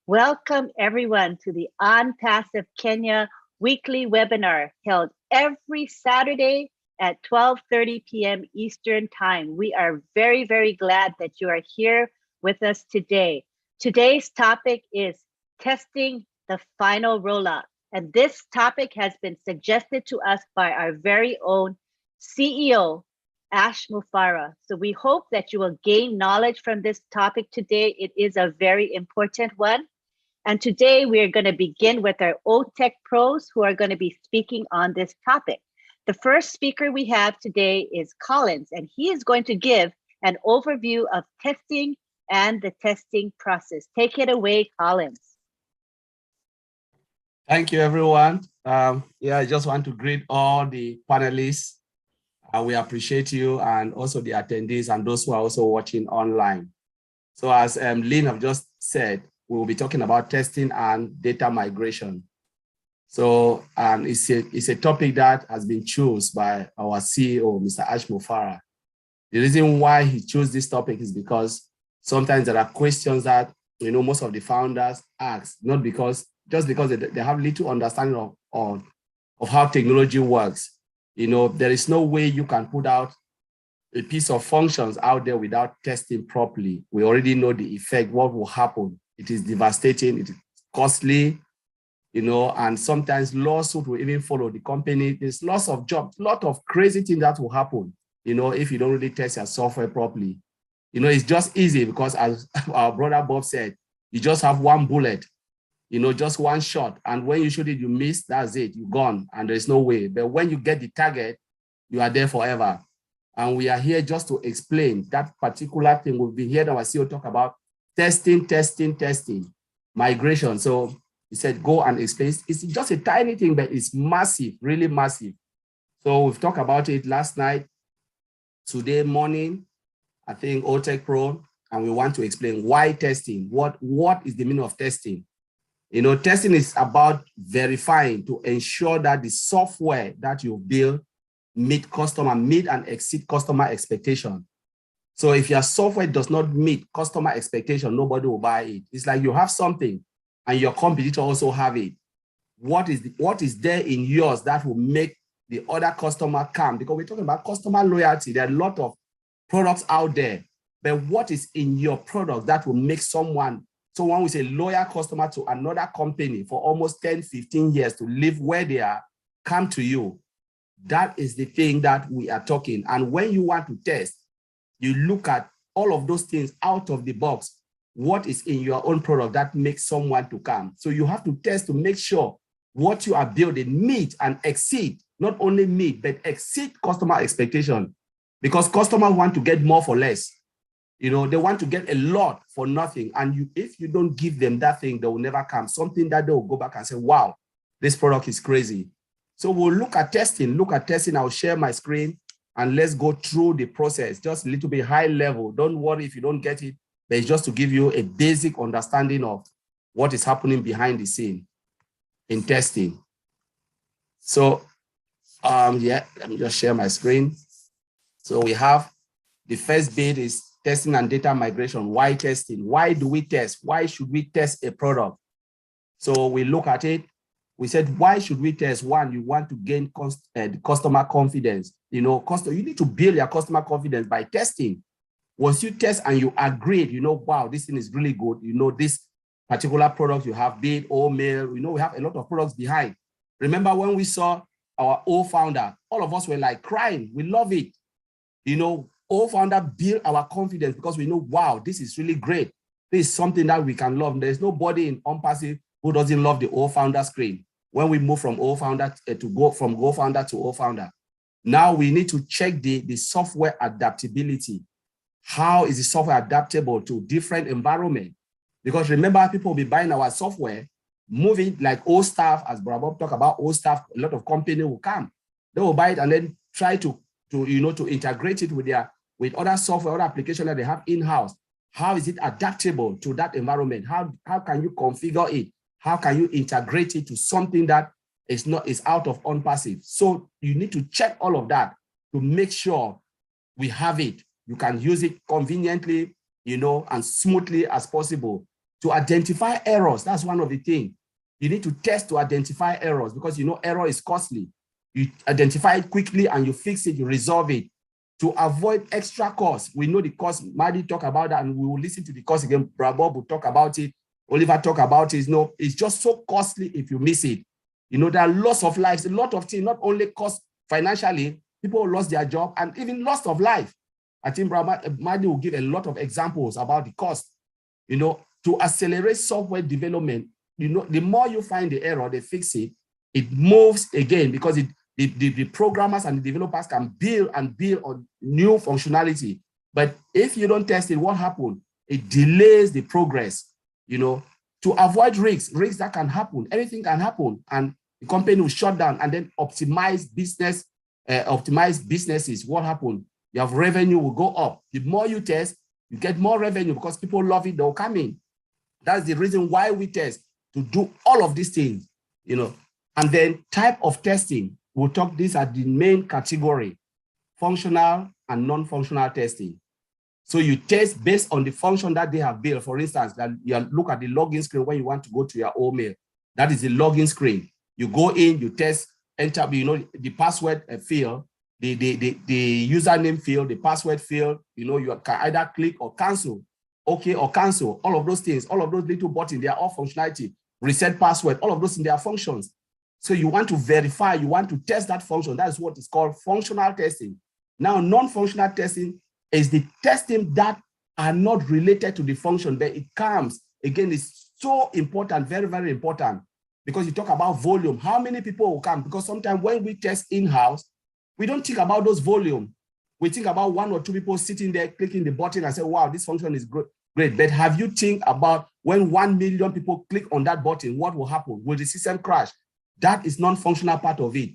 Welcome everyone to the On Passive Kenya weekly webinar held every Saturday at 12:30 p.m. Eastern Time. We are very, very glad that you are here with us today. Today's topic is testing the final rollout. And this topic has been suggested to us by our very own CEO, Ash Mufarah. So we hope that you will gain knowledge from this topic today. It is a very important one. And today we are going to begin with our OTech pros who are going to be speaking on this topic. The first speaker we have today is Collins, and he is going to give an overview of testing and the testing process. Take it away, Collins. Thank you, everyone. I just want to greet all the panelists. We appreciate you, and also the attendees and those who are also watching online. So as Lynn have just said, we will be talking about testing and data migration. So it's a topic that has been chosen by our CEO, Mr. Ash Mufarah. The reason why he chose this topic is because sometimes there are questions that most of the founders ask, not because just because they have little understanding of how technology works. There is no way you can put out a piece of functions out there without testing properly. We already know the effect, what will happen. It is devastating, it is costly, and sometimes lawsuit will even follow the company. There's lots of jobs, lot of crazy things that will happen, if you don't really test your software properly. It's just easy because, as our brother Bob said, you just have one bullet, just one shot. And when you shoot it, you miss, that's it, you're gone, and there's no way. But when you get the target, you are there forever. And we are here just to explain that particular thing. We've been hearing our CEO talk about testing, migration. So he said, go and explain. It's just a tiny thing, but it's massive, really massive. So we've talked about it last night, today morning, I think OTech Pro, and we want to explain why testing, what is the meaning of testing? Testing is about verifying to ensure that the software that you build meet and exceed customer expectation. So if your software does not meet customer expectation, nobody will buy it. It's like you have something and your competitor also have it. What is there in yours that will make the other customer come? Because we're talking about customer loyalty. There are a lot of products out there, but what is in your product that will make someone who is a loyal customer to another company for almost 10, 15 years to live where they are, come to you? That is the thing that we are talking. And when you want to test, you look at all of those things out of the box. What is in your own product that makes someone to come? So you have to test to make sure what you are building meet and exceed, not only meet, but exceed customer expectation. Because customers want to get more for less. They want to get a lot for nothing. And if you don't give them that thing, they will never come. Something that they will go back and say, wow, this product is crazy. So we'll look at testing. I'll share my screen and let's go through the process, just a little bit high level. Don't worry if you don't get it, but it's just to give you a basic understanding of what is happening behind the scene in testing. So let me just share my screen. So we have the first bit is testing and data migration. Why testing? Why do we test? Why should we test a product? So we look at it. We said, why should we test? One, you want to gain customer confidence. You need to build your customer confidence by testing. Once you test and you agree, wow, this thing is really good. This particular product you have, be it or mail, we have a lot of products behind. Remember when we saw our old founder, all of us were like crying. We love it. Old founder build our confidence because we know, wow, this is really great. This is something that we can love. There's nobody in OnPassive who doesn't love the old founder screen. When we move from old founder from old founder to old founder, now we need to check the software adaptability. How is the software adaptable to different environment? Because remember, people will be buying our software, moving like old staff, as Bob talked about old staff, a lot of company will come. They will buy it and then try to integrate it with other software, other applications that they have in-house. How is it adaptable to that environment? How can you configure it? How can you integrate it to something that is out of OnPassive? So you need to check all of that to make sure we have it. You can use it conveniently, and smoothly as possible. to identify errors. That's one of the things. You need to test to identify errors because you know error is costly. You identify it quickly and you fix it, you resolve it. To avoid extra costs, we know the cost. Maddie talk about that, and we will listen to the cost again. Bob will talk about it. Oliver talk about it. No, it's just so costly if you miss it. You know, there are loss of lives, a lot of things, not only cost financially, people lost their job and even loss of life. I think Maddie will give a lot of examples about the cost. You know, to accelerate software development, you know, the more you find the error, they fix it, it moves again because the programmers and the developers can build on new functionality. But if you don't test it, what happens? It delays the progress, you know. To avoid risks that can happen, anything can happen, and the company will shut down and then optimize businesses. What happens? You have revenue will go up. The more you test, you get more revenue because people love it, they'll come in. That's the reason why we test, to do all of these things, you know. And then type of testing, we'll talk these are the main category, functional and non-functional testing. So you test based on the function that they have built. For instance, that you look at the login screen when you want to go to your email. That is the login screen. You go in, you test, enter, you know, the password field, the username field, the password field, you know, you can either click or cancel, okay or cancel, all of those things, all of those little buttons, they are all functionality, reset password, all of those in their functions. So you want to verify, you want to test that function. That is what is called functional testing. Now, non-functional testing is the testing that are not related to the function, but it comes, again, it's so important, very, very important, because you talk about volume. How many people will come? Because sometimes when we test in-house, we don't think about those volume. We think about 1 or 2 people sitting there, clicking the button and say, wow, this function is great. But have you think about when 1 million people click on that button, what will happen? Will the system crash? That is non-functional part of it.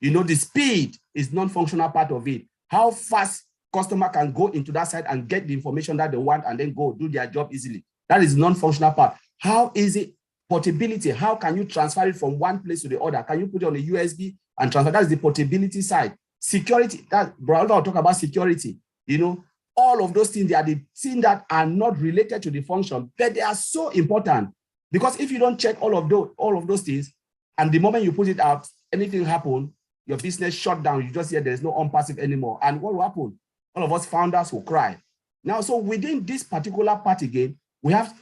You know, the speed is non-functional part of it. How fast customer can go into that site and get the information that they want and then go do their job easily. That is non-functional part. How easy portability? How can you transfer it from one place to the other? Can you put it on a USB and transfer? That's the portability side. Security, that brother will talk about security. You know, all of those things, they are the things that are not related to the function, but they are so important because if you don't check all of those things, and the moment you put it out, anything happen, your business shut down. You just hear there's no on-passive anymore. And what will happen? All of us founders will cry. Now, so within this particular part again, we have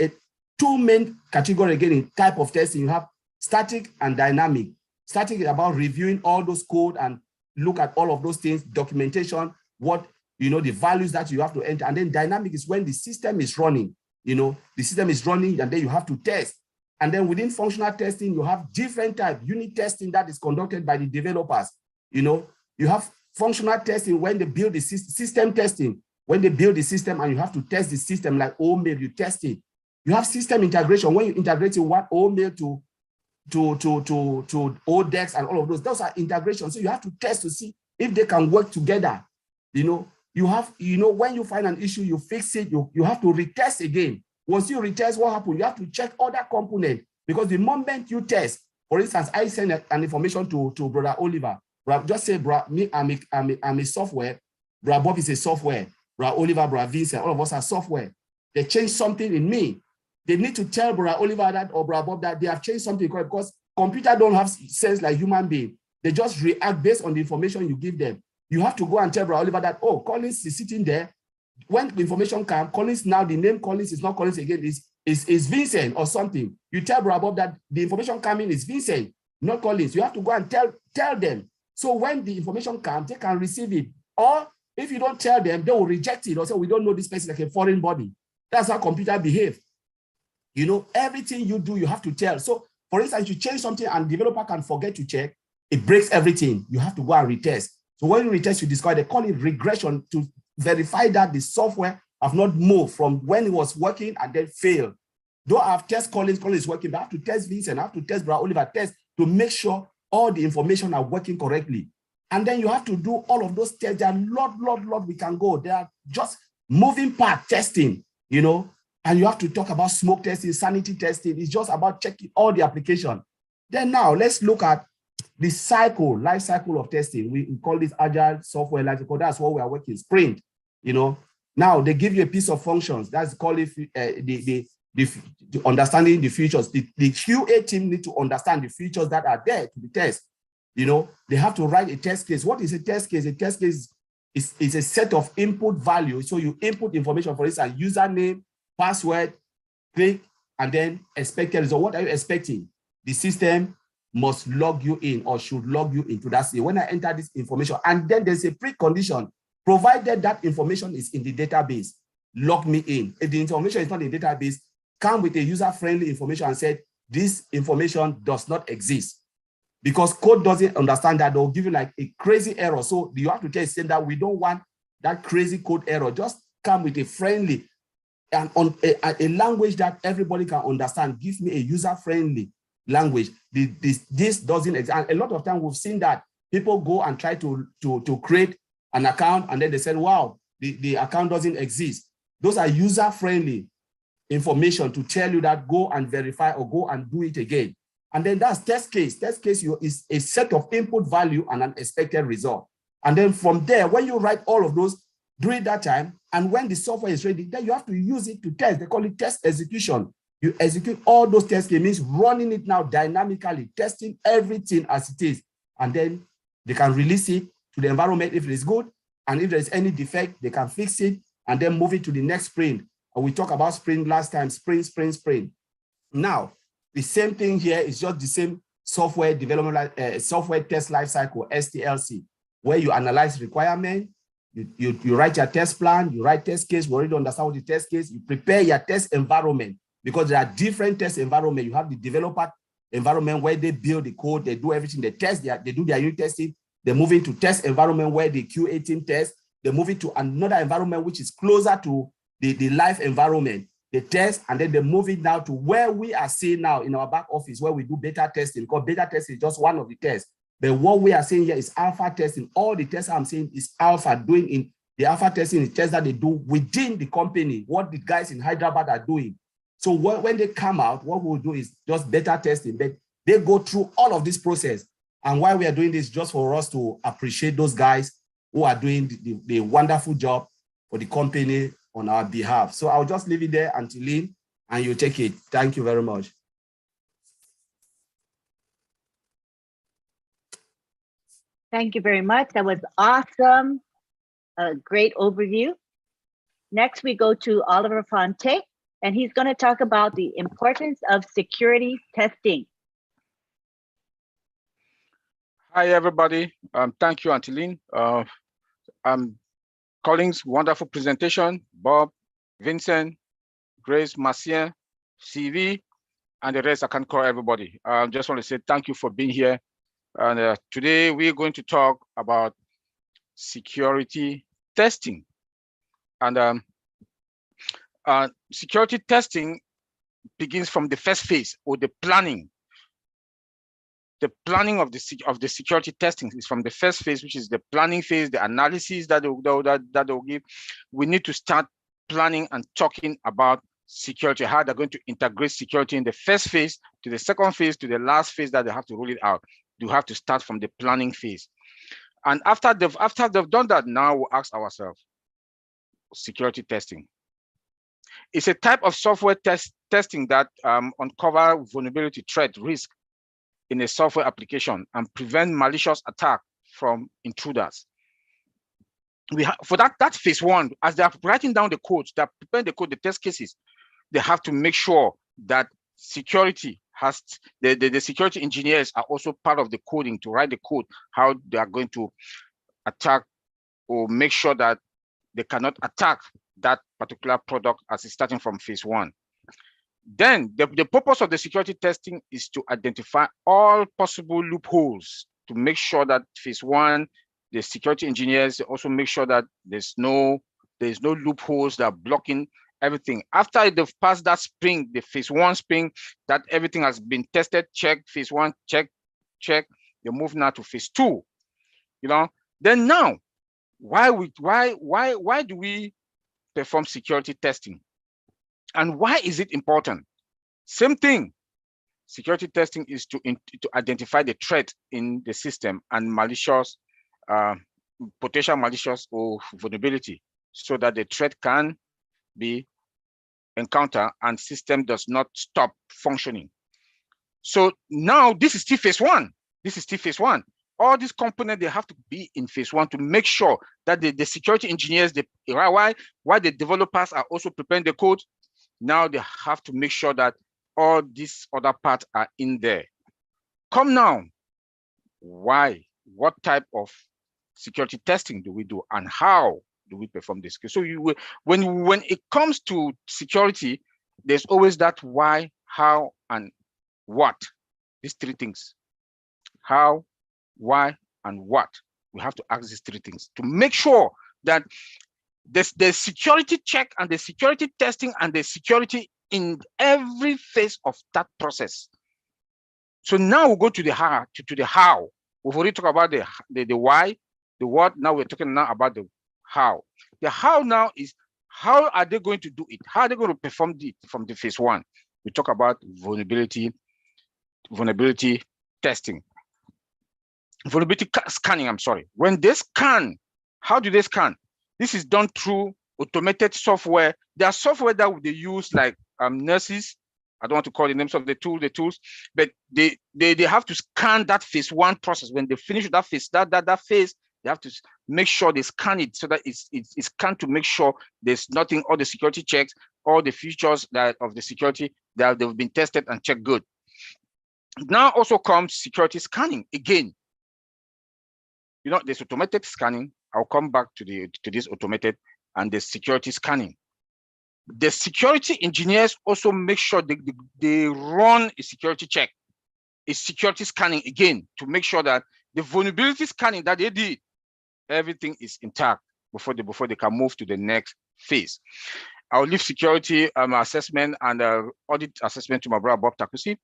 two main categories again in type of testing. You have static and dynamic. Static is about reviewing all those code and look at all of those things, documentation, what, you know, the values that you have to enter. And then dynamic is when the system is running, you know, the system is running and then you have to test. And then within functional testing, you have different types. Unit testing that is conducted by the developers. You know, you have functional testing when they build the system testing, when they build the system and you have to test the system like OMail, you test it. You have system integration when you integrate one OMail to ODEX and all of those are integrations. So you have to test to see if they can work together. You know, you have, you know, when you find an issue, you fix it, you have to retest again. Once you retest, what happens? You have to check other components because the moment you test, for instance, I send an information to Brother Oliver. Just say, bro, me, I'm a software. Brother Bob is a software. Brother Oliver, Brother Vincent, all of us are software. They change something in me. They need to tell Brother Oliver that or Brother Bob that they have changed something because computer don't have sense like human being. They just react based on the information you give them. You have to go and tell Brother Oliver that, oh, Collins is sitting there. When the information comes, Collins now, the name Collins is not Collins again, is Vincent or something. You tell Brother Bob that the information coming is Vincent, not Collins. You have to go and tell them. So when the information comes, they can receive it. Or if you don't tell them, they will reject it or say, we don't know this person like a foreign body. That's how computer behave. You know, everything you do, you have to tell. So for instance, you change something and developer can forget to check, it breaks everything. You have to go and retest. So when you retest, you discover, they call it regression to verify that the software have not moved from when it was working and then failed. Though I have test Collins is working, but I have to test Vincent, I have to test Brother Oliver, test to make sure all the information are working correctly. And then you have to do all of those tests. There are lot we can go. They are just moving part testing, you know, and you have to talk about smoke testing, sanity testing. It's just about checking all the application. Then now let's look at the life cycle of testing. We call this agile software life cycle. That's what we are working, sprint, you know. Now they give you a piece of functions. That's called it the understanding the features. The QA team need to understand the features that are there to be tested. You know, they have to write a test case. What is a test case? A test case is a set of input values. So you input information, for instance, username, password, click, and then expected result. What are you expecting? The system must log you in or should log you into that. When I enter this information, and then there's a precondition, provided that information is in the database, log me in. If the information is not in the database, come with a user-friendly information and said, this information does not exist. Because code doesn't understand that, they'll give you like a crazy error. So you have to tell them that we don't want that crazy code error. Just come with a friendly and on a language that everybody can understand. Give me a user-friendly language. This doesn't exist. And a lot of times we've seen that people go and try to create an account, and then they said, wow, the account doesn't exist. Those are user-friendly information to tell you that go and verify or go and do it again. And then that's test case. Test case is a set of input value and an expected result. And then from there, when you write all of those during that time, and when the software is ready, then you have to use it to test. They call it test execution. You execute all those test cases, means running it now dynamically, testing everything as it is. And then they can release it to the environment if it is good. And if there's any defect, they can fix it and then move it to the next sprint. And we talked about sprint last time, sprint. Now, the same thing here is just the same software development, software test lifecycle, STLC, where you analyze requirement, you write your test plan, you write test case, we already understand what the test case, you prepare your test environment, because there are different test environment. You have the developer environment where they build the code, they do everything, they test, they do their unit testing, they move into test environment where the QA team tests, they move it to another environment which is closer to the live environment. They test, and then they move it now to where we are seeing now in our back office, where we do beta testing, because beta testing is just one of the tests. But what we are saying here is alpha testing. All the tests I'm saying is alpha. Doing in the alpha testing is tests that they do within the company, what the guys in Hyderabad are doing. So when they come out, what we'll do is just beta testing. But they go through all of this process. And why we are doing this, just for us to appreciate those guys who are doing the wonderful job for the company on our behalf. So I'll just leave it there until Lynn, and you take it. Thank you very much. Thank you very much. That was awesome. A great overview. Next, we go to Oliver Fonte, and he's going to talk about the importance of security testing. Hi, everybody. Thank you, Auntie Lynn. Collins, wonderful presentation. Bob, Vincent, Grace, Marcien, CV, and the rest. I can't call everybody. I just want to say thank you for being here. And today we're going to talk about security testing. And security testing begins from the first phase, or the planning. The planning of the security testing is from the first phase, which is the planning phase, the analysis that they'll give. We need to start planning and talking about security, how they're going to integrate security in the first phase, to the second phase, to the last phase that they have to roll it out. You have to start from the planning phase. And after they've done that, now we'll ask ourselves, security testing. It's a type of software testing that uncover vulnerability, threat, risk in a software application and prevent malicious attack from intruders. For that phase one, as they are writing down the code, they're preparing the code, the test cases, they have to make sure that security has, the security engineers are also part of the coding to write the code, how they are going to attack or make sure that they cannot attack that particular product as it's starting from phase one. Then the purpose of the security testing is to identify all possible loopholes to make sure that phase one, the security engineers also make sure that there's no loopholes that are blocking everything. After they've passed that sprint, the phase one sprint, that everything has been tested, check, phase one, check, they move now to phase two. You know, then now, why do we perform security testing? And why is it important? Same thing. Security testing is to identify the threat in the system and malicious, potential malicious or vulnerability, so that the threat can be encounter and system does not stop functioning. So now this is still phase one. This is still phase one. All these components, they have to be in phase one to make sure that the security engineers, why the developers are also preparing the code. Now they have to make sure that all these other parts are in there. Come now, why? What type of security testing do we do, and how do we perform this? So when it comes to security, there's always that why, how, and what. These three things: how, why, and what. We have to ask these three things to make sure that the security check and the security testing and the security in every phase of that process. So now we'll go to the how. We've already talked about the why, the what. Now we're talking now about the how. The how now is how are they going to do it? How are they going to perform it from the phase one? We talk about vulnerability testing. Vulnerability scanning, I'm sorry. When they scan, how do they scan? This is done through automated software. There are software that they use like nurses. I don't want to call the names of the tools, but they have to scan that phase one process. When they finish that phase, that phase, they have to make sure they scan it so that it's scanned to make sure there's nothing, all the security checks, all the features that of the security that they've been tested and checked good. Now also comes security scanning again. You know, there's automated scanning. I'll come back to this automated and the security scanning. The security engineers also make sure they run a security check, a security scanning again to make sure that the vulnerability scanning that they did, everything is intact before they can move to the next phase. I'll leave security assessment and audit assessment to my brother Bob Takusi,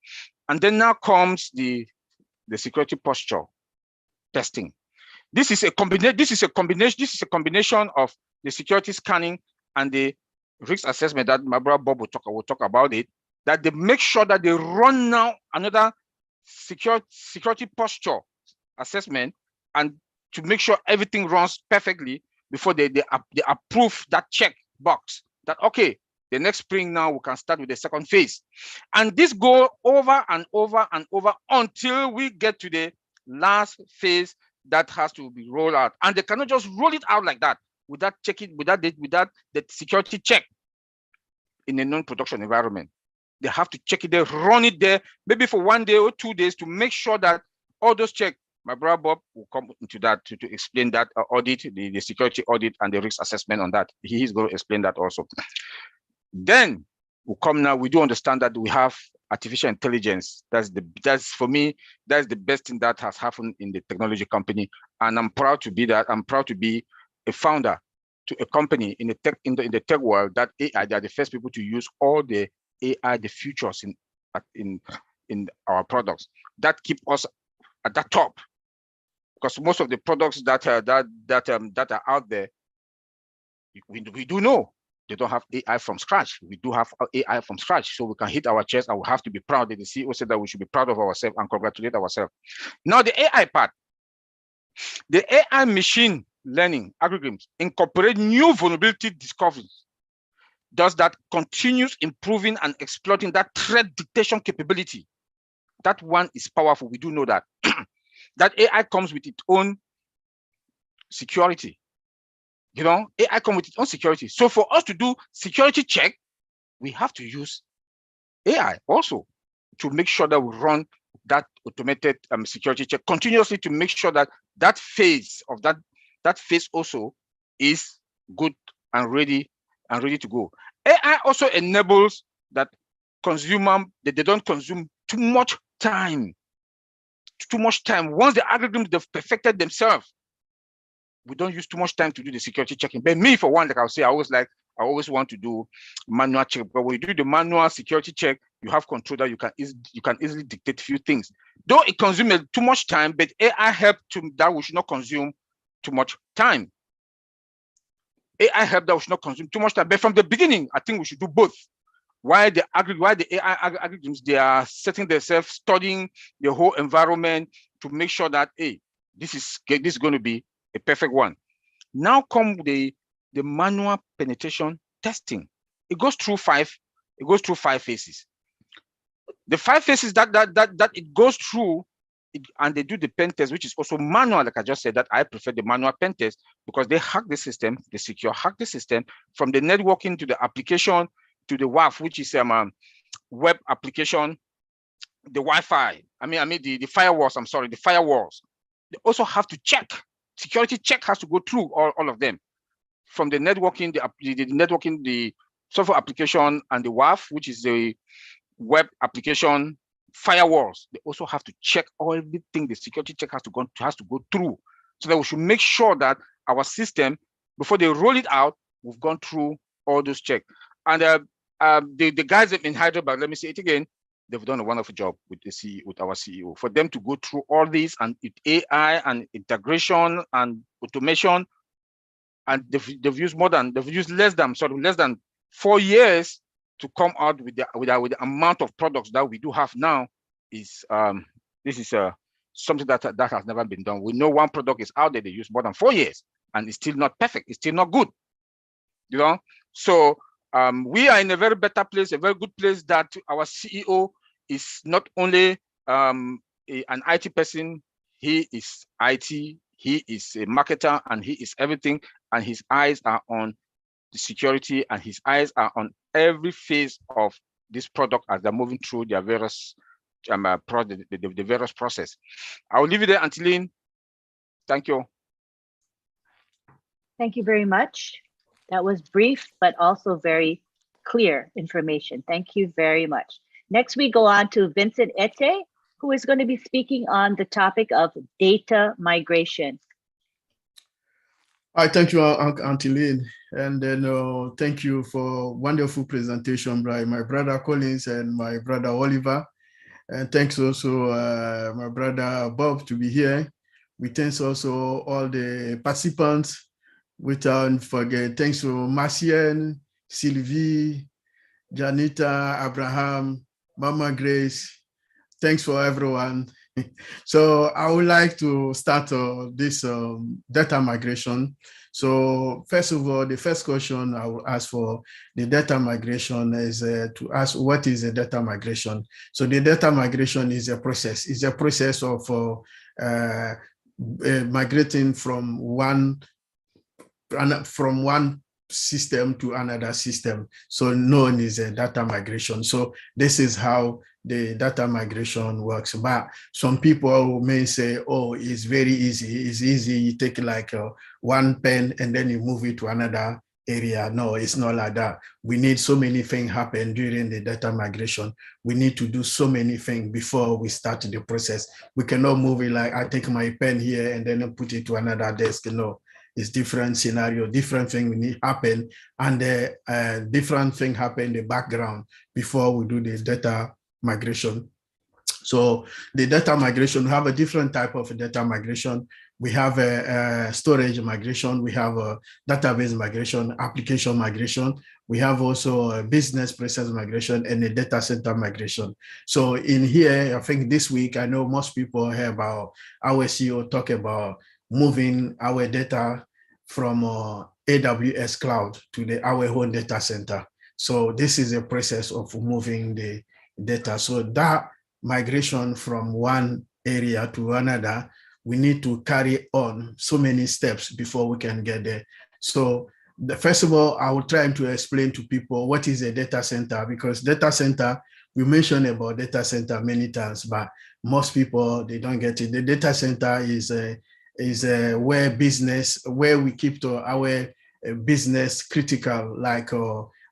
and then now comes the security posture testing. This is a combination of the security scanning and the risk assessment that my brother Bob will talk about it. That they make sure that they run now another security posture assessment, and to make sure everything runs perfectly before they approve that check box. That okay, the next spring now we can start with the second phase, and this go over and over and over until we get to the last phase that has to be rolled out, and they cannot just roll it out like that without checking, without the security check in a non-production environment. They have to check it there, run it there, maybe for 1 day or 2 days to make sure that all those checks. My brother Bob will come into that to explain that audit, the security audit and the risk assessment on that. He is going to explain that also. Then we come now, we do understand that we have artificial intelligence. That's for me, that's the best thing that has happened in the technology company. And I'm proud to be that. I'm proud to be a founder to a company in the tech world that AI, they are the first people to use all the AI, the futures in our products that keep us at the top. Because most of the products that are out there, we do know they don't have AI from scratch. We do have AI from scratch, so we can hit our chest and we have to be proud. The CEO said that we should be proud of ourselves and congratulate ourselves. Now the AI part, the AI machine learning algorithms incorporate new vulnerability discoveries. Does that continues improving and exploiting that threat detection capability? That one is powerful. We do know that. That AI comes with its own security. You know, AI comes with its own security. So for us to do security check, we have to use AI also to make sure that we run that automated security check continuously to make sure that that phase of that phase also is good and ready to go. AI also enables that they don't consume too much time. Once the algorithms they've perfected themselves, we don't use too much time to do the security checking. But me, for one, like I'll say, I always want to do manual check. But when you do the manual security check, you have control that you can easily dictate a few things. Though it consumes too much time, but AI help that we should not consume too much time. AI help that we should not consume too much time. But from the beginning, I think we should do both. Why the AI algorithms, they are setting themselves, studying the whole environment to make sure that, hey, this is going to be a perfect one. Now come the manual penetration testing. It goes through 5 It goes through 5 phases. The 5 phases that it goes through, and they do the pen test, which is also manual. Like I just said, that I prefer the manual pen test because they hack the system, they secure hack the system from the networking to the application to the WAF, which is web application, the Wi-Fi. I mean the firewalls. I'm sorry, the firewalls. They also have to check. Security check has to go through all of them, from the networking, the networking, the software application, and the WAF, which is the web application, firewalls. They also have to check everything. The security check has to go through, so that we should make sure that our system, before they roll it out, we've gone through all those checks. And the guys in Hyderabad, let me say it again, they've done a wonderful job with the CEO, with our CEO, for them to go through all this, and AI and integration and automation. And they've used less than 4 years to come out with the amount of products that we do have now. Is this is something that has never been done. We know one product is out there, they use more than 4 years, and it's still not perfect, it's still not good, you know. So we are in a very better place, a very good place, that our CEO is not only an IT person, he is IT, he is a marketer, and he is everything, and his eyes are on the security, and his eyes are on every phase of this product as they're moving through their various the various process. I will leave it there, Antilene. Thank you. Thank you very much. That was brief, but also very clear information. Thank you very much. Next, we go on to Vincent Ete, who is going to be speaking on the topic of data migration. Hi, thank you, Antilene. And then thank you for wonderful presentation by my brother Collins and my brother Oliver. And thanks also my brother Bob to be here. We thanks also all the participants. Without forget, thanks to Marcian, Sylvie, Janita, Abraham, Mama Grace. Thanks for everyone. So I would like to start this data migration. So first of all, the first question I will ask for the data migration is to ask, what is a data migration? So the data migration is a process. It's a process of migrating from one system to another system, so known as a data migration. So this is how the data migration works. But some people may say, oh, it's very easy. It's easy. You take like one pen and then you move it to another area. No, it's not like that. We need so many things happen during the data migration. We need to do so many things before we start the process. We cannot move it like I take my pen here and then I put it to another desk. No. It's different scenario, different thing we need happen, and different thing happen in the background before we do the data migration. So the data migration, we have a different type of data migration. We have a storage migration, we have a database migration, application migration. We have also a business process migration and a data center migration. So in here, I think this week, I know most people hear about our CEO talk about moving our data from AWS cloud to our own data center. So this is a process of moving the data. So that migration from one area to another, we need to carry on so many steps before we can get there. So first of all, I will try to explain to people what is a data center, because data center, we mentioned about data center many times, but most people, they don't get it. The data center is where we keep our business critical, like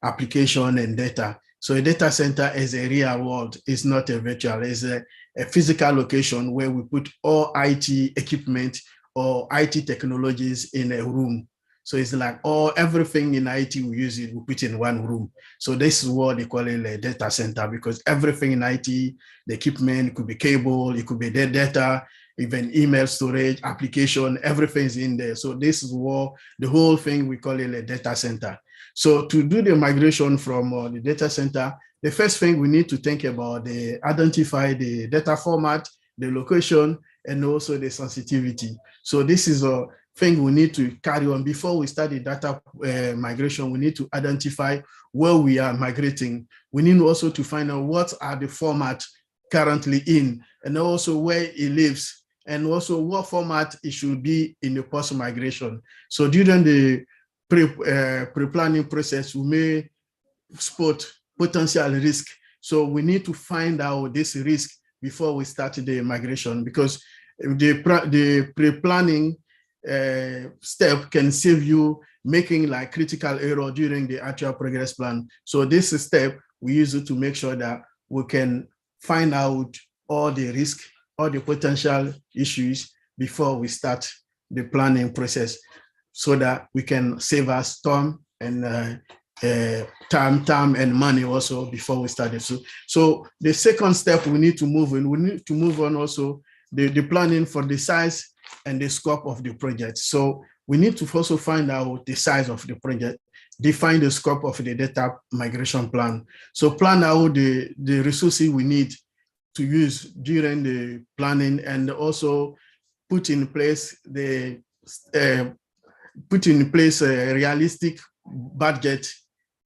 application and data. So a data center is a real world. It's not a virtual. It's a physical location where we put all IT equipment or IT technologies in a room. So it's like everything in IT we use it, we put in one room. So this is what they call it a data center, because everything in IT, the equipment, it could be cable, it could be the data, even email storage, application, everything's in there. So this is what the whole thing, we call it a data center. So to do the migration from the data center, the first thing we need to think about, identify the data format, the location, and also the sensitivity. So this is thing we need to carry on before we start the data migration. We need to identify where we are migrating. We need also to find out what are the format currently in, and also where it lives, and also what format it should be in the post-migration. So during the pre-planning process, we may spot potential risk. So we need to find out this risk before we start the migration, because the pre-planning step can save you making like critical error during the actual progress plan. So this step, we use it to make sure that we can find out all the risk, all the potential issues before we start the planning process, so that we can save us time and time and money also before we start it. So the second step we need to move in, we need to move on also the planning for the size and the scope of the project. So we need to also find out the size of the project, define the scope of the data migration plan. So plan out the resources we need to use during the planning, and also put in place a realistic budget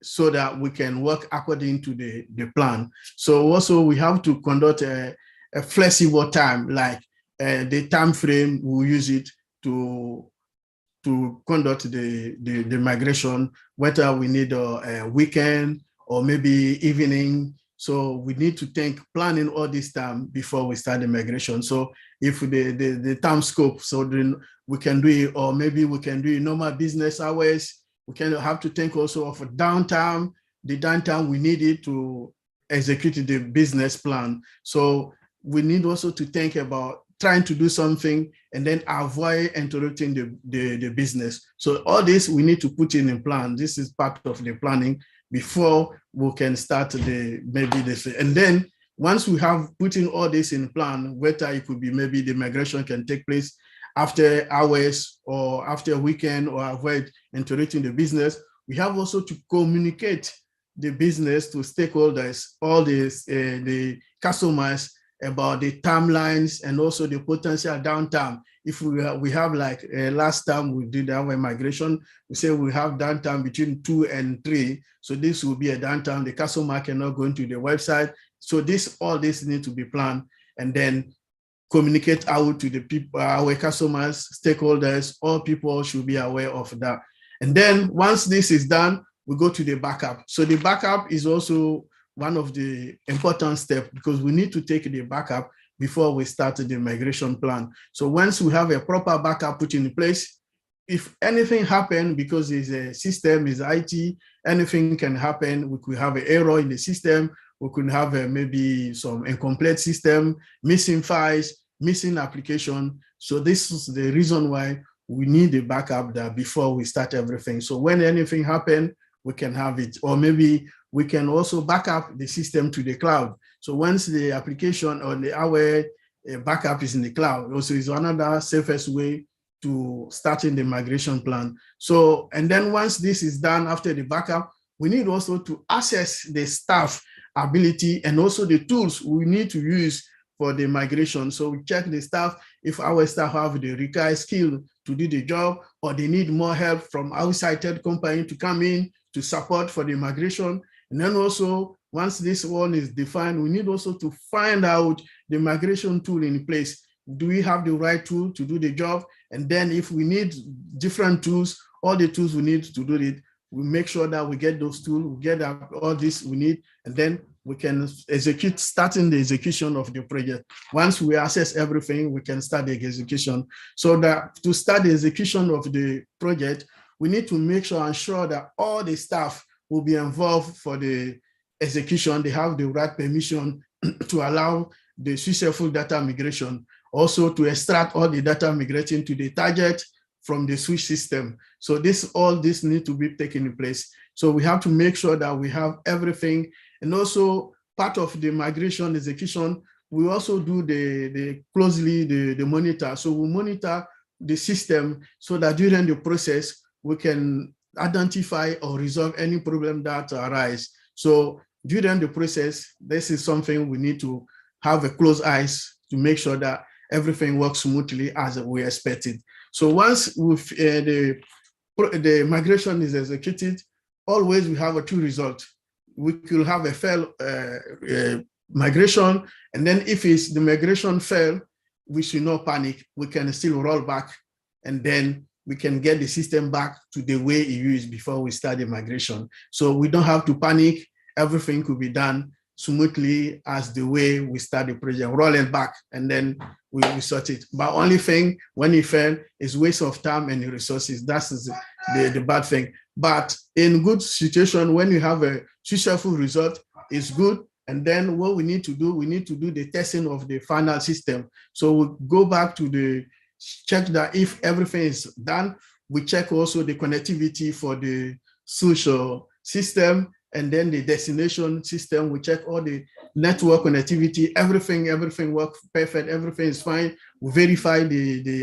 so that we can work according to the plan. So also we have to conduct a flexible time, like the time frame we use it to conduct the migration, whether we need a weekend or maybe evening. So we need to think planning all this time before we start the migration. So if the time scope, so then we can do it, or maybe we can do it normal business hours. We can have to think also of a downtime, the downtime we needed to execute the business plan. So we need also to think about trying to do something and then avoid interrupting the business. So all this we need to put in a plan. This is part of the planning before we can start and then once we have put in all this in plan, whether it could be maybe the migration can take place after hours or after a weekend, or avoid interrupting the business, we have also to communicate the business to stakeholders, all the customers, about the timelines and also the potential downtime. If we have like last time we did our migration, we say we have downtime between 2 and 3. So this will be a downtime. The customer cannot go into the website. So all this need to be planned, and then communicate out to the people, our customers, stakeholders. All people should be aware of that. And then once this is done, we go to the backup. So the backup is also one of the important steps, because we need to take the backup before we start the migration plan. So once we have a proper backup put in place, if anything happens, because it's a system, is IT, anything can happen. We could have an error in the system. We could have maybe some incomplete system, missing files, missing application. So this is the reason why we need a backup that before we start everything. So when anything happens, we can have it. Or maybe we can also back up the system to the cloud. So once the application or our backup is in the cloud, also is another safest way to starting the migration plan. So, and then once this is done after the backup, we need also to assess the staff ability and also the tools we need to use for the migration. So we check the staff, if our staff have the required skill to do the job, or they need more help from outside third company to come in to support for the migration. And then also, once this one is defined, we need also to find out the migration tool in place. Do we have the right tool to do the job? And then if we need different tools, all the tools we need to do it, we make sure that we get those tools, we get all this we need, and then we can starting the execution of the project. Once we assess everything, we can start the execution. So that to start the execution of the project, we need to make sure and ensure that all the staff will be involved for the execution. They have the right permission to allow the successful data migration, also to extract all the data migrating to the target from the switch system. So all this need to be taken in place. So we have to make sure that we have everything. And also part of the migration execution, we also do the monitor. So we monitor the system so that during the process, we can identify or resolve any problem that arise. So during the process, this is something we need to have a close eyes to make sure that everything works smoothly as we expected. So once the migration is executed, always we have two results. We could have a failed migration, and then if the migration failed, we should not panic. We can still roll back, and then we can get the system back to the way it used before we start the migration. So we don't have to panic. Everything could be done smoothly as the way we start the project, roll it back, and then we sort it. But only thing when it fails is waste of time and resources. That's the bad thing. But in good situation, when you have a successful result, it's good. And then what we need to do the testing of the final system. So we go back to check that if everything is done. We check also the connectivity for the social system, and then the destination system. We check all the network connectivity, everything works perfect, everything is fine. We verify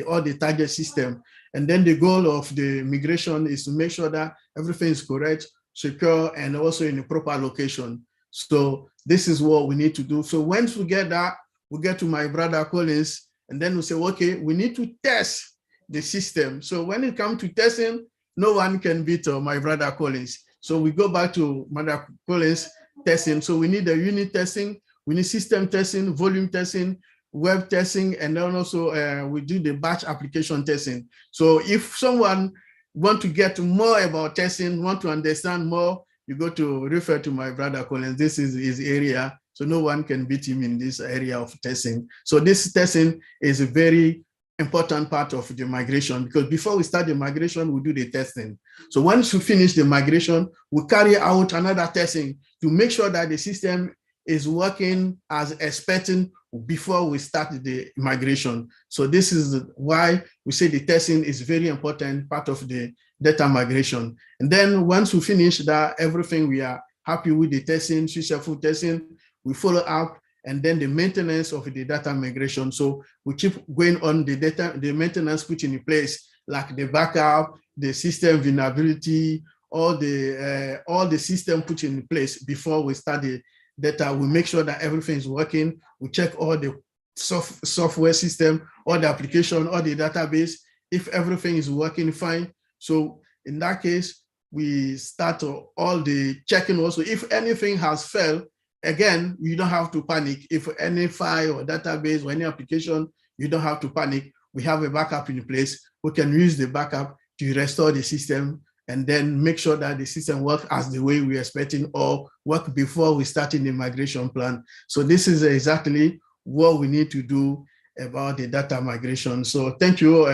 all the target system. And then the goal of the migration is to make sure that everything is correct, secure, and also in a proper location. So this is what we need to do. So once we get that, we get to my brother Collins, and then we say, okay, we need to test the system. So when it comes to testing, no one can beat my brother Collins. So we go back to Brother Collins testing. So we need the unit testing, we need system testing, volume testing, web testing, and then also we do the batch application testing. So if someone want to get more about testing, want to understand more, you go to refer to my brother Collins. This is his area. So no one can beat him in this area of testing. So this testing is a very important part of the migration, because before we start the migration, we do the testing. So once we finish the migration, we carry out another testing to make sure that the system is working as expected before we start the migration. So this is why we say the testing is very important part of the data migration. And then once we finish that, everything we are happy with the testing, successful testing, we follow up, and then the maintenance of the data migration. So we keep going on the maintenance put in place, like the backup, the system vulnerability, all the system put in place before we start the data. We make sure that everything is working. We check all the software system, all the application, all the database, if everything is working fine. So in that case, we start all the checking also. If anything has failed, again, you don't have to panic. If any file or database or any application, you don't have to panic. We have a backup in place. We can use the backup to restore the system and then make sure that the system works as the way we're expecting, or work before we start in the migration plan. So this is exactly what we need to do about the data migration. So thank you,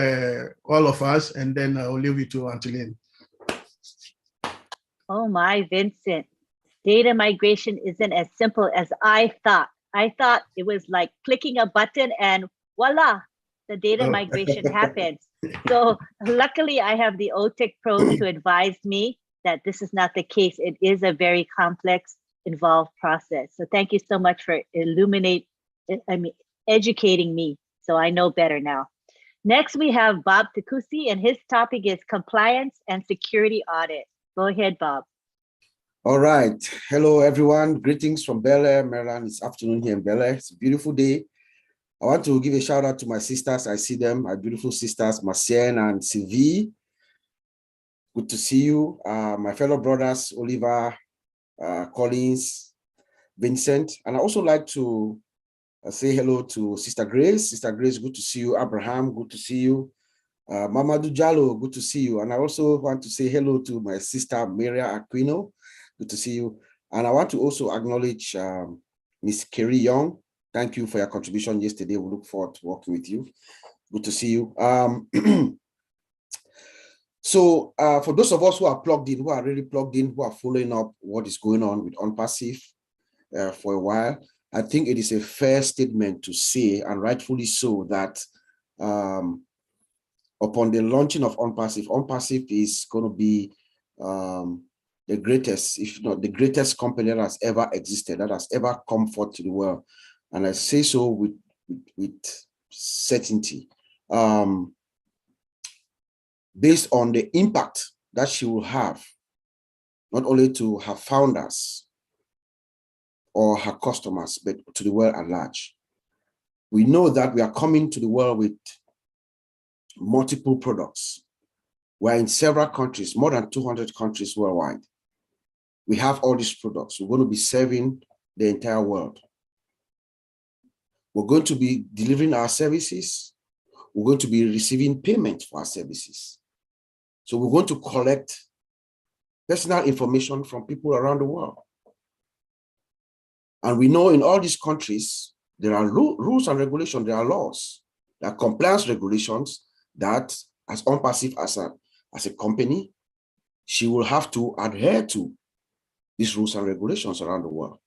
all of us, and then I'll leave it to Antolin. Oh my, Vincent. Data migration isn't as simple as I thought. I thought it was like clicking a button and voila, the data migration happens. So luckily I have the OTEC pros to advise me that this is not the case. It is a very complex, involved process. So thank you so much for educating me, so I know better now. Next, we have Bob Takusi, and his topic is compliance and security audit. Go ahead, Bob. All right. Hello, everyone. Greetings from Bel Air, Maryland. It's afternoon here in Bel Air. It's a beautiful day. I want to give a shout out to my sisters. I see them, my beautiful sisters, Marcienne and Sylvie. Good to see you. My fellow brothers, Oliver, Collins, Vincent. And I also like to say hello to Sister Grace. Sister Grace, good to see you. Abraham, good to see you. Mamadou Jallo, good to see you. And I also want to say hello to my sister, Maria Aquino. Good to see you. And I want to also acknowledge Miss Kerry Young. Thank you for your contribution yesterday. We look forward to working with you. Good to see you. So for those of us who are plugged in, who are really plugged in, who are following up what is going on with OnPassive for a while, I think it is a fair statement to say, and rightfully so, that upon the launching of OnPassive is going to be the greatest, if not the greatest company that has ever existed, that has ever come forth to the world. And I say so with certainty, based on the impact that she will have, not only to her founders or her customers, but to the world at large. We know that we are coming to the world with multiple products. We're in several countries, more than 200 countries worldwide. We have all these products. We're going to be serving the entire world. We're going to be delivering our services. We're going to be receiving payment for our services. So we're going to collect personal information from people around the world. And we know in all these countries, there are rules and regulations, there are laws, there are compliance regulations that as OnPassive as a company, she will have to adhere to these rules and regulations around the world.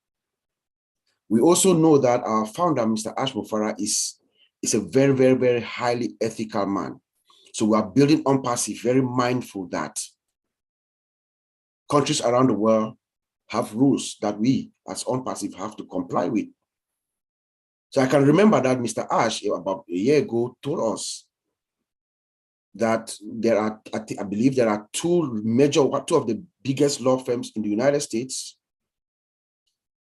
We also know that our founder, Mr. Ash Mufara, is a very, very, very highly ethical man. So we are building OnPassive very mindful that countries around the world have rules that we as OnPassive have to comply with. So I can remember that Mr. Ash about a year ago told us that there are, I believe there are two of the biggest law firms in the United States.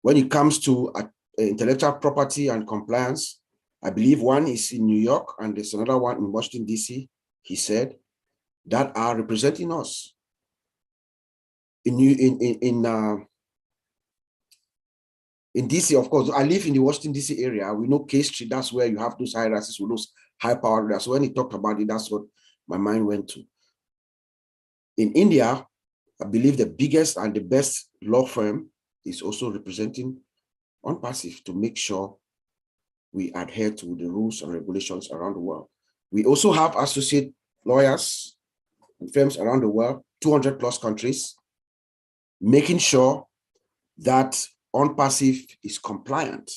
When it comes to intellectual property and compliance, I believe one is in New York and there's another one in Washington, DC, he said, that are representing us. In DC, of course, I live in the Washington, DC area. We know K Street, that's where you have those hierarchies with those high-powered areas. So when he talked about it, that's what my mind went to. In India, I believe the biggest and the best law firm is also representing OnPassive to make sure we adhere to the rules and regulations around the world. We also have associate lawyers and firms around the world, 200 plus countries, making sure that OnPassive is compliant.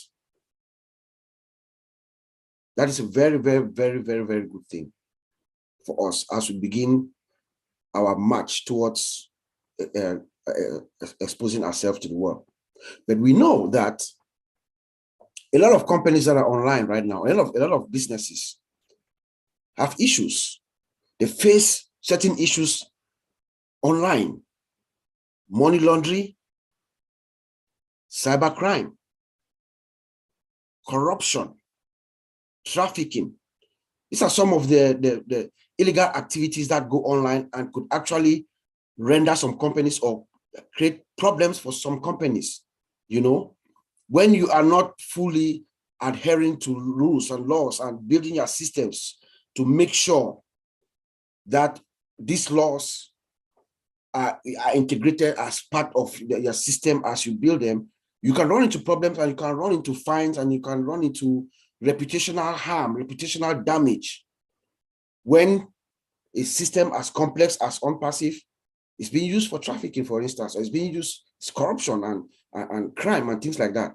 That is a very, very, very, very, very good thing for us as we begin our march towards exposing ourselves to the world. But we know that a lot of companies that are online right now, a lot of businesses have issues. They face certain issues online: money laundering, cybercrime, corruption, trafficking. These are some of the illegal activities that go online and could actually render some companies or create problems for some companies. You know, when you are not fully adhering to rules and laws and building your systems to make sure that these laws are integrated as part of your system as you build them, you can run into problems and you can run into fines and you can run into reputational harm, reputational damage. When a system as complex as OnPassive is being used for trafficking, for instance, or it's being used for corruption and crime and things like that.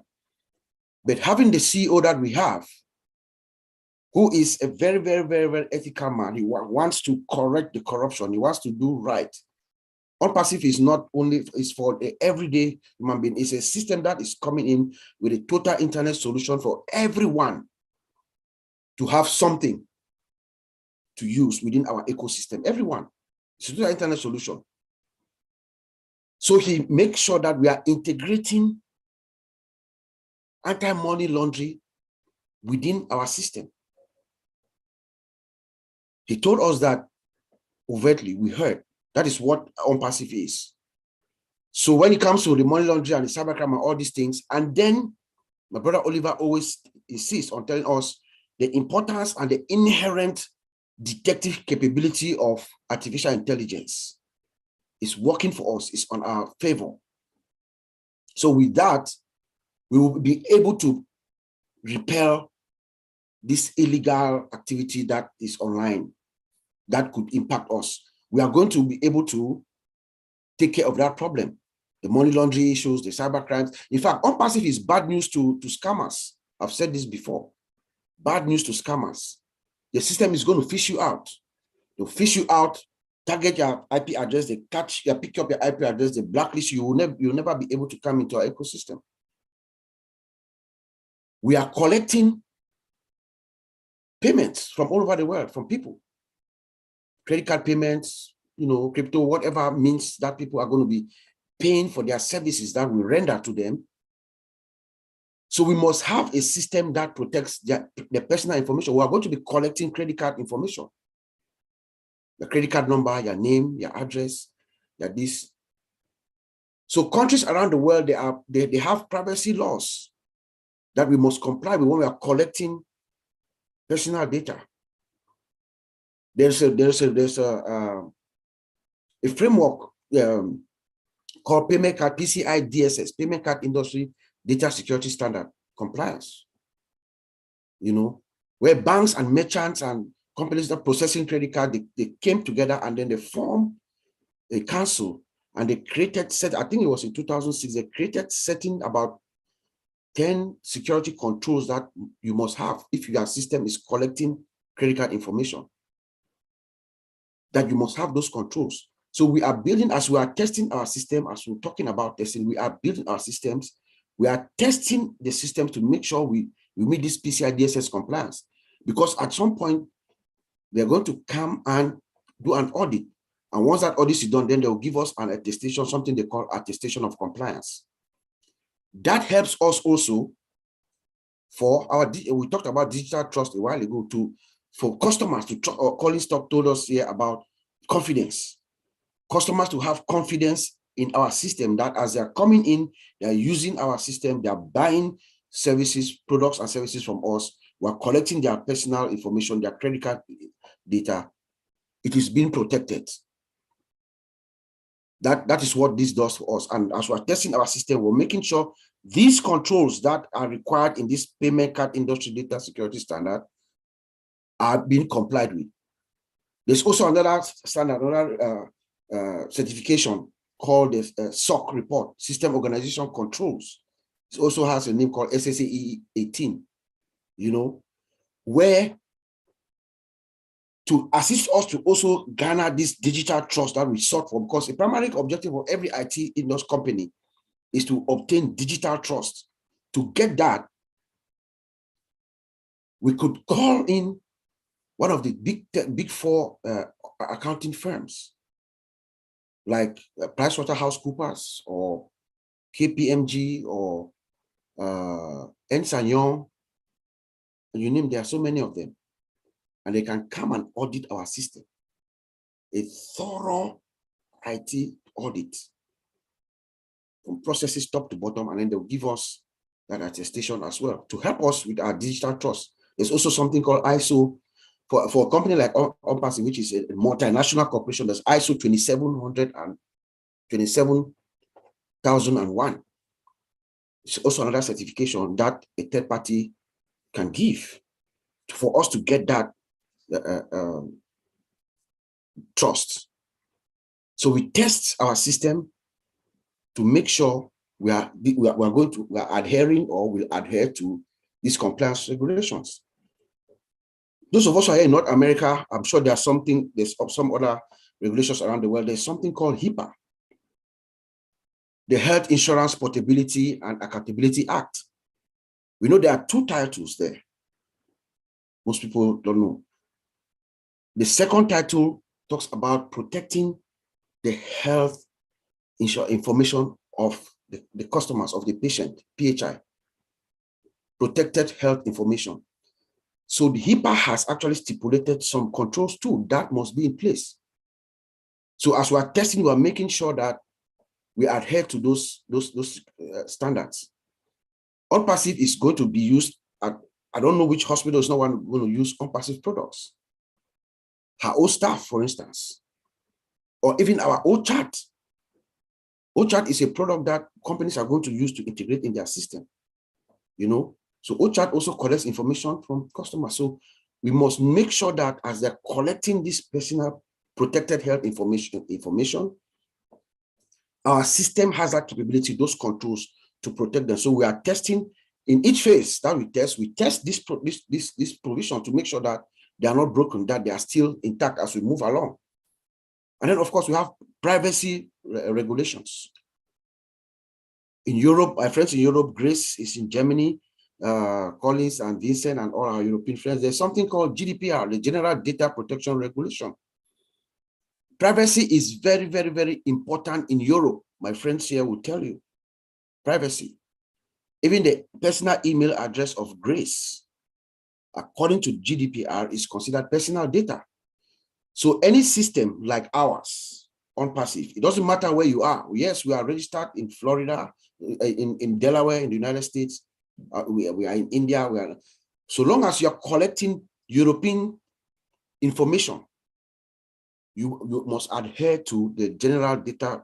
But having the CEO that we have, who is a very, very, very, very ethical man, he wants to correct the corruption, he wants to do right. OnPassive is not only is for the everyday human being, it's a system that is coming in with a total internet solution for everyone to have something to use within our ecosystem. Everyone, it's a total internet solution. So he makes sure that we are integrating anti-money laundering within our system. He told us that overtly, we heard. That is what OnPassive is. So when it comes to the money laundering and the cybercrime and all these things, and then my brother Oliver always insists on telling us the importance and the inherent detective capability of artificial intelligence is working for us, is on our favor. So with that, we will be able to repel this illegal activity that is online that could impact us. We are going to be able to take care of that problem. The money laundering issues, the cyber crimes. In fact, OnPassive is bad news to scammers. I've said this before. Bad news to scammers. The system is going to fish you out. They'll fish you out, target your IP address, they pick up your IP address, they blacklist you. You'll never be able to come into our ecosystem. We are collecting payments from all over the world, from people. Credit card payments, you know, crypto, whatever means that people are going to be paying for their services that we render to them. So we must have a system that protects their personal information. We are going to be collecting credit card information. your credit card number, your name, your address, your this. So countries around the world, they have privacy laws that we must comply with when we are collecting personal data. There's a framework called Payment Card PCI DSS, Payment Card Industry Data Security Standard Compliance. You know, where banks and merchants and companies that processing credit card, they came together and then they formed a council and they created I think it was in 2006, they created setting about 10 security controls that you must have if your system is collecting credit card information, that you must have those controls. So we are building, as we are testing our system, as we're talking about testing, we are building our systems. We are testing the system to make sure we meet this PCI DSS compliance, because at some point they're going to come and do an audit. And once that audit is done, then they'll give us an attestation, something they call attestation of compliance. That helps us also for our, we talked about digital trust a while ago, for customers to, Colin Stock told us here about confidence. Customers to have confidence in our system, that as they're coming in, they're using our system, they're buying services, products and services from us, we're collecting their personal information, their credit card data, it is being protected. That is what this does for us. And as we're testing our system, we're making sure these controls that are required in this Payment Card Industry Data Security Standard are being complied with. There's also another standard, another certification called the SOC report, System Organization Controls. It also has a name called SSAE 18, you know, where to assist us to also garner this digital trust that we sought for, because the primary objective of every IT industry company is to obtain digital trust. To get that, we could call in one of the big four accounting firms, like PricewaterhouseCoopers or KPMG or Ernst & Young, and you name, there are so many of them. And they can come and audit our system, a thorough IT audit from processes top to bottom, and then they'll give us that attestation as well to help us with our digital trust. There's also something called ISO, for a company like OnPassive, which is a multinational corporation, there's ISO 27000 and 27001. It's also another certification that a third party can give for us to get that trust. So we test our system to make sure we are adhering or will adhere to these compliance regulations. Those of us who are here in North America, I'm sure there's some other regulations around the world. There's something called HIPAA, the Health Insurance Portability and Accountability Act. We know there are two titles there. Most people don't know. The second title talks about protecting the health information of the customers, of the patient, PHI, protected health information. So the HIPAA has actually stipulated some controls too that must be in place. So as we are testing, we are making sure that we adhere to those standards. OnPassive is going to be used at, I don't know which hospital is not going to use OnPassive products. Her own staff, for instance, or even our OChat. OChat is a product that companies are going to use to integrate in their system, you know. So OChat also collects information from customers. So we must make sure that as they're collecting this personal protected health information, our system has that capability, those controls to protect them. So we are testing in each phase that we test this provision to make sure that they are not broken, that they are still intact as we move along. And then, of course, we have privacy regulations. In Europe, my friends in Europe, Grace is in Germany, Collins and Vincent and all our European friends, there's something called GDPR, the General Data Protection Regulation. Privacy is very, very, very important in Europe. My friends here will tell you, privacy. Even the personal email address of Grace, according to GDPR, is considered personal data. So any system like ours on passive, it doesn't matter where you are. Yes, we are registered in Florida, in Delaware, in the United States. We are in India. So long as you are collecting European information, you must adhere to the general data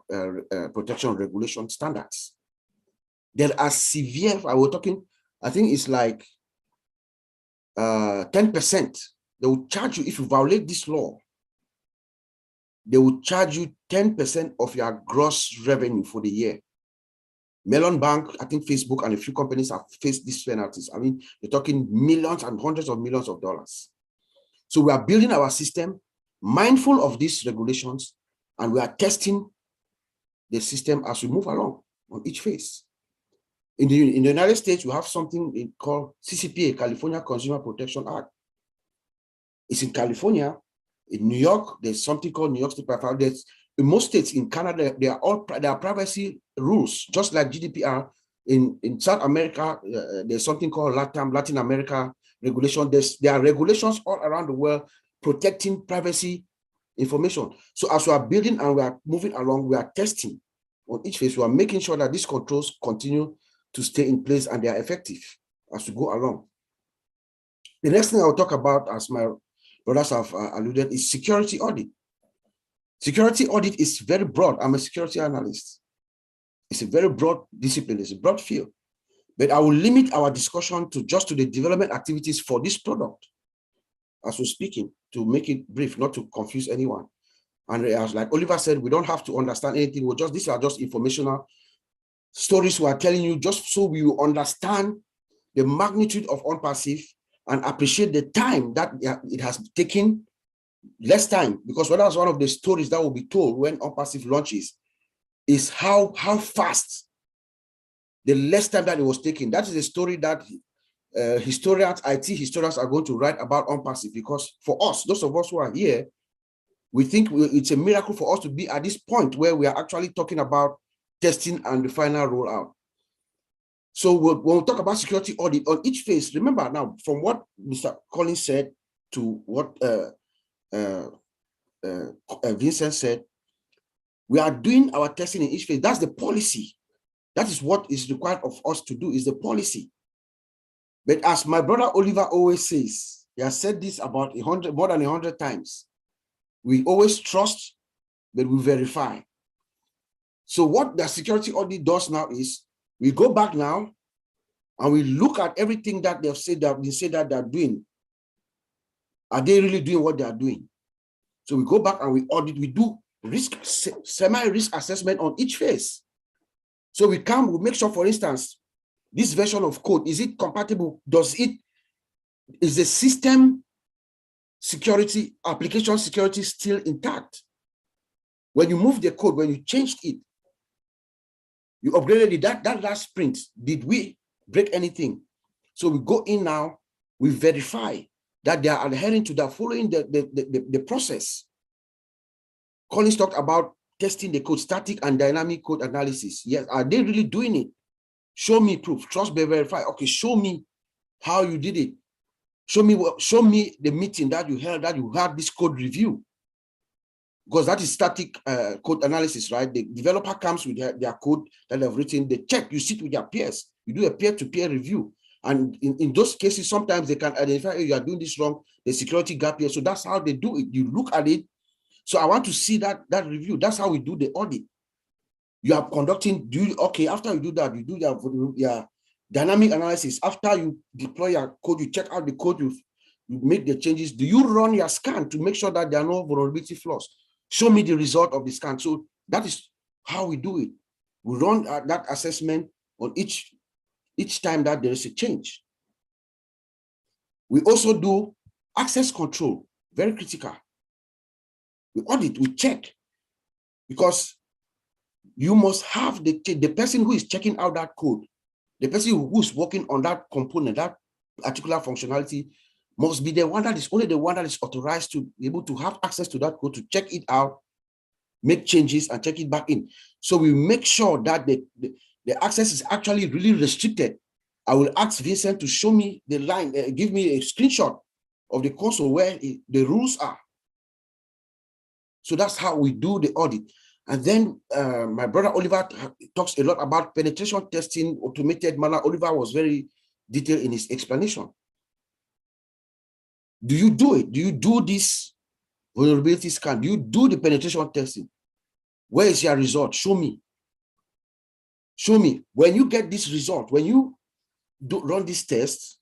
protection regulation standards. There are severe, I think it's like 10%. They will charge you if you violate this law. They will charge you 10% of your gross revenue for the year. Melon Bank, I think Facebook and a few companies have faced these penalties. I mean, you're talking millions and hundreds of millions of dollars. So we are building our system mindful of these regulations, and we are testing the system as we move along on each phase. In the United States, we have something called CCPA, California Consumer Protection Act. It's in California. In New York, there's something called New York State Privacy. There's in most states in Canada, there are privacy rules, just like GDPR. In South America, there's something called Latin America regulation. There are regulations all around the world protecting privacy information. So as we are building and we are moving along, we are testing on each phase. We are making sure that these controls continue to stay in place and they are effective as we go along. The next thing I'll talk about, as my brothers have alluded, is security audit. Security audit is very broad. I'm a security analyst. It's a very broad discipline. It's a broad field. But I will limit our discussion to just to the development activities for this product as we're speaking, to make it brief, not to confuse anyone. And as like Oliver said, we don't have to understand anything. These are just informational stories we are telling you, just so we will understand the magnitude of OnPassive and appreciate the time that it has taken. Less time, because that's one of the stories that will be told when OnPassive launches, is how fast, the less time that it was taking. That is a story that historians, IT historians are going to write about OnPassive, because for us, those of us who are here, we think it's a miracle for us to be at this point where we are actually talking about testing and the final rollout. So when we talk about security audit on each phase, remember now, from what Mr. Collins said to what Vincent said, we are doing our testing in each phase. That's the policy. That is what is required of us to do, is the policy. But as my brother Oliver always says, he has said this about more than 100 times, we always trust, but we verify. So what the security audit does now is, we go back now and we look at everything that they've said that they're doing. Are they really doing what they are doing? So we go back and we audit, we do semi-risk assessment on each phase. So we make sure, for instance, this version of code, is it compatible? Is the system security, application security still intact? When you move the code, when you changed it, you upgraded it, that last sprint, did we break anything? So we go in now, we verify that they are adhering to that, following the process. Collins talked about testing the code, static and dynamic code analysis. Yes, are they really doing it? Show me proof, trust, be verify. Okay, show me how you did it. Show me the meeting that you held, that you had this code review. Because that is static code analysis, right? The developer comes with their code that they've written, they check, you sit with your peers, you do a peer-to-peer review. And in those cases, sometimes they can identify, oh, you are doing this wrong, the security gap here. So that's how they do it. You look at it. So I want to see that review. That's how we do the audit. You are conducting, okay, after you do that, you do your dynamic analysis. After you deploy your code, you check out the code, you make the changes. Do you run your scan to make sure that there are no vulnerability flaws? Show me the result of the scan. So that is how we do it. We run that assessment on each time that there is a change. We also do access control, very critical. We audit, we check, because you must have the person who is checking out that code, the person who is working on that component, that particular functionality, must be the one that is only the one that is authorized to be able to have access to that code, to check it out, make changes and check it back in. So we make sure that the access is actually really restricted. I will ask Vincent to show me the line, give me a screenshot of the console where the rules are. So that's how we do the audit. And then my brother Oliver talks a lot about penetration testing, automated manner. Oliver was very detailed in his explanation. Do you do it? Do you do this vulnerability scan? Do you do the penetration testing? Where is your result? Show me. Show me. When you get this result, when you run these tests,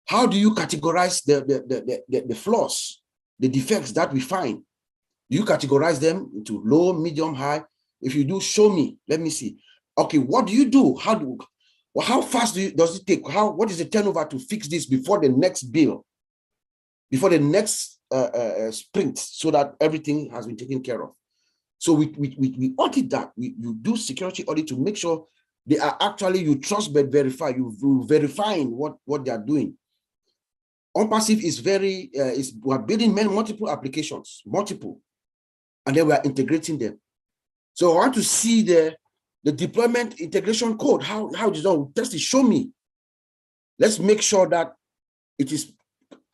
how do you categorize the flaws, the defects that we find? Do you categorize them into low, medium, high? If you do, show me. Let me see. Okay, what do you do? How fast does it take? What is the turnover to fix this before the next bill, before the next sprint, so that everything has been taken care of? So we audit that. You do security audit to make sure they are actually, you trust but verify. You verifying what they are doing. OnPassive is we are building multiple applications, and then we are integrating them. So I want to see the deployment integration code, how it is done. Test it, show me. Let's make sure that it is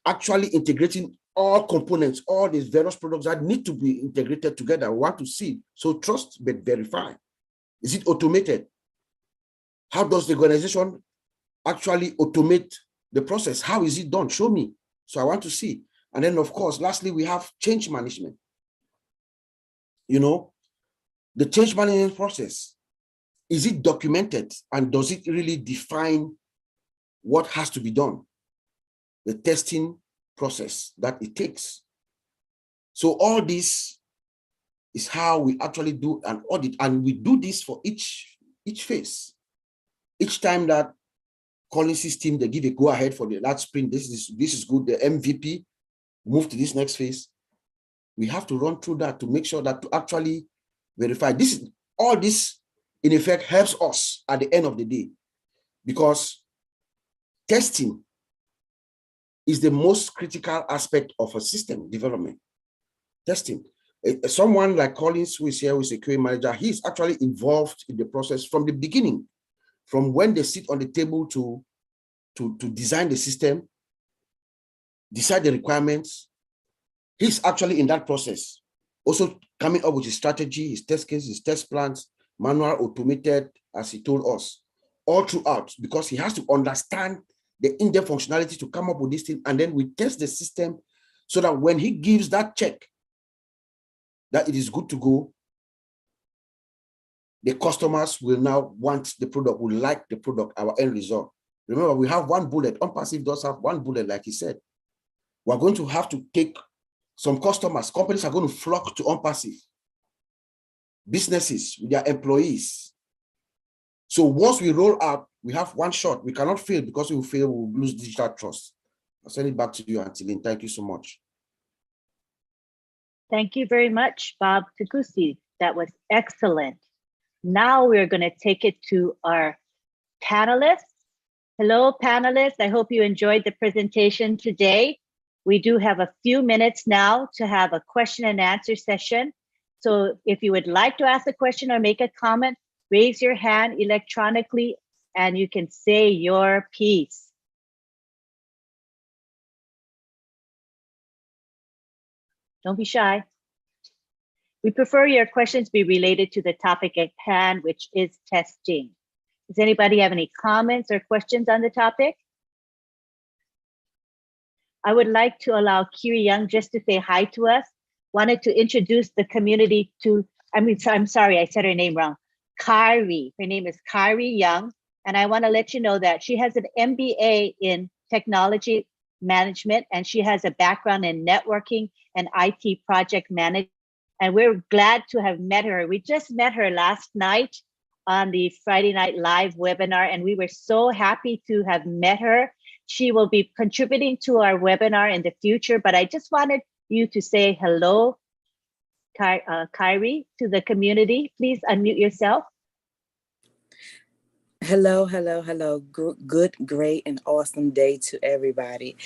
actually integrating all components, all these various products that need to be integrated together. We want to see. So trust but verify. Is it automated? How does the organization actually automate the process? How is it done? Show me. So I want to see. And then, of course, lastly, we have change management. You know, the change management process, is it documented, and does it really define what has to be done? The testing process that it takes. So all this is how we actually do an audit, and we do this for each phase. Each time that Collins' team, they give a go ahead for the last sprint, this is good, the MVP, move to this next phase. We have to run through that to make sure that to actually verify all this in effect helps us at the end of the day, because testing is the most critical aspect of a system development. Testing. Someone like Collins, who is here, who is a QA manager, he's actually involved in the process from the beginning, from when they sit on the table to design the system, decide the requirements. He's actually in that process, also coming up with his strategy, his test cases, his test plans, manual, automated, as he told us, all throughout, because he has to understand the in-depth functionality to come up with this thing. And then we test the system so that when he gives that check that it is good to go, the customers will now want the product, will like the product, our end result. Remember, we have one bullet. OnPassive does have one bullet, like he said. We're going to have to take some customers. Companies are going to flock to OnPassive. Businesses with their employees. So once we roll out, we have one shot. We cannot fail, because if we fail, we'll lose digital trust. I'll send it back to you, Antilin. Thank you so much. Thank you very much, Bob Takusi. That was excellent. Now we're going to take it to our panelists. Hello, panelists. I hope you enjoyed the presentation today. We do have a few minutes now to have a question and answer session. So if you would like to ask a question or make a comment, raise your hand electronically and you can say your piece. Don't be shy. We prefer your questions be related to the topic at hand, which is testing. Does anybody have any comments or questions on the topic? I would like to allow Kiri Young just to say hi to us. Wanted to introduce the community to, I'm sorry, I said her name wrong. Kari, her name is Kari Young. And I want to let you know that she has an MBA in technology management, and she has a background in networking and IT project management. And we're glad to have met her. We just met her last night on the Friday Night Live webinar, and we were so happy to have met her. She will be contributing to our webinar in the future, but I just wanted you to say hello, Kyrie, to the community. Please unmute yourself. Hello, hello, hello. Good, great, and awesome day to everybody.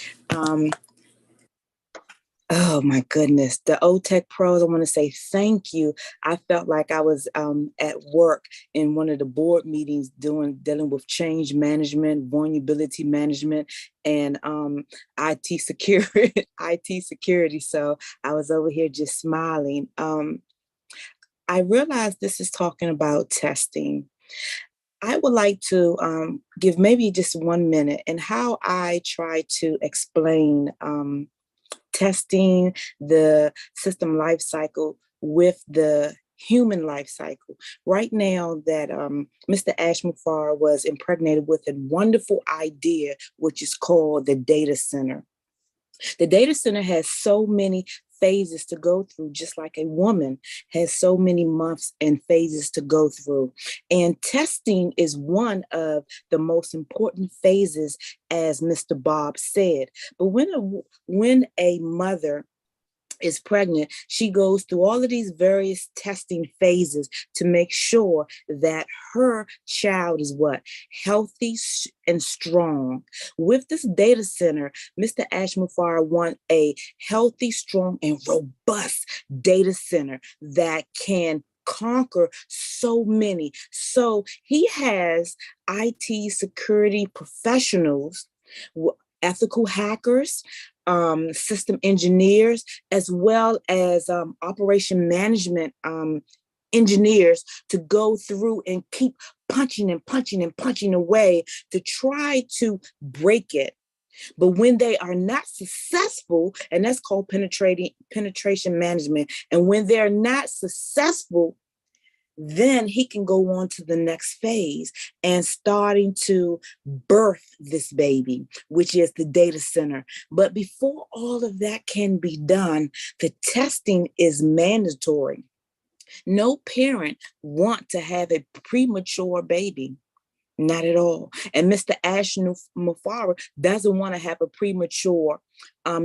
Oh my goodness. The OTech pros, I want to say thank you. I felt like I was at work in one of the board meetings dealing with change management, vulnerability management, and IT security, IT security. So I was over here just smiling. I realized this is talking about testing. I would like to give maybe just 1 minute and how I try to explain testing the system life cycle with the human life cycle. Right now that Mr. Ashmufar was impregnated with a wonderful idea, which is called the data center. The data center has so many phases to go through, just like a woman has so many months and phases to go through. And testing is one of the most important phases, as Mr. Bob said. But when a mother is pregnant, she goes through all of these various testing phases to make sure that her child is what? Healthy and strong. With this data center, Mr. Ashmufar wants a healthy, strong, and robust data center that can conquer so many. So he has IT security professionals, ethical hackers, system engineers, as well as operation management engineers to go through and keep punching and punching and punching away to try to break it. But when they are not successful, and that's called penetration management, and when they're not successful, then he can go on to the next phase and starting to birth this baby, which is the data center. But before all of that can be done, the testing is mandatory. No parent wants to have a premature baby. Not at all. And Mr. Ashmufar doesn't want to have a premature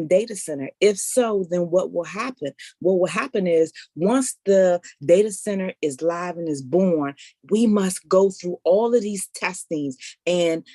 data center. If so, then what will happen? What will happen is once the data center is live and is born, we must go through all of these testings, and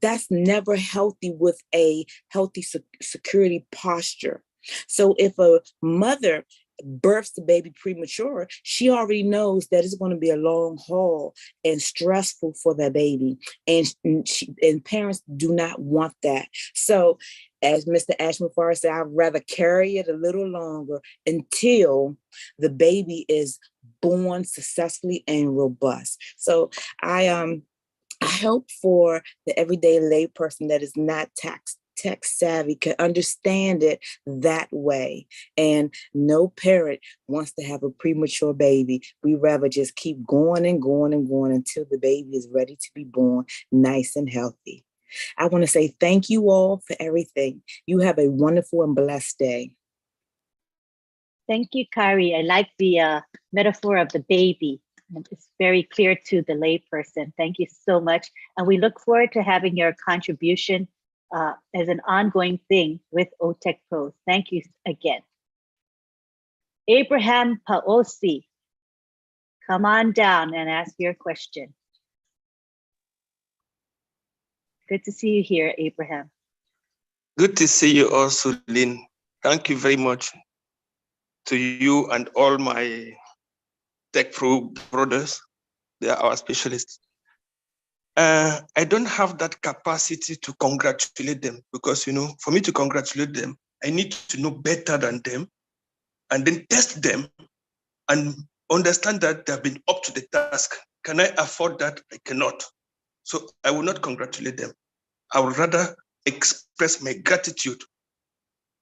that's never healthy with a healthy security posture. So if a mother births the baby premature, she already knows that it's going to be a long haul and stressful for the baby. And parents do not want that. So as Mr. Ashmufar said, I'd rather carry it a little longer until the baby is born successfully and robust. So I hope for the everyday layperson that is not tech savvy can understand it that way. And no parent wants to have a premature baby. We rather just keep going and going and going until the baby is ready to be born, nice and healthy. I want to say thank you all for everything. You have a wonderful and blessed day. Thank you, Kari. I like the metaphor of the baby. It's very clear to the layperson. Thank you so much. And we look forward to having your contribution as an ongoing thing with OTech Pros. Thank you again. Abraham Paosi, come on down and ask your question. Good to see you here, Abraham. Good to see you also, Lynn. Thank you very much to you and all my Tech Pro brothers. They are our specialists. I don't have that capacity to congratulate them because, for me to congratulate them, I need to know better than them and then test them and understand that they've been up to the task. Can I afford that? I cannot. So I will not congratulate them. I would rather express my gratitude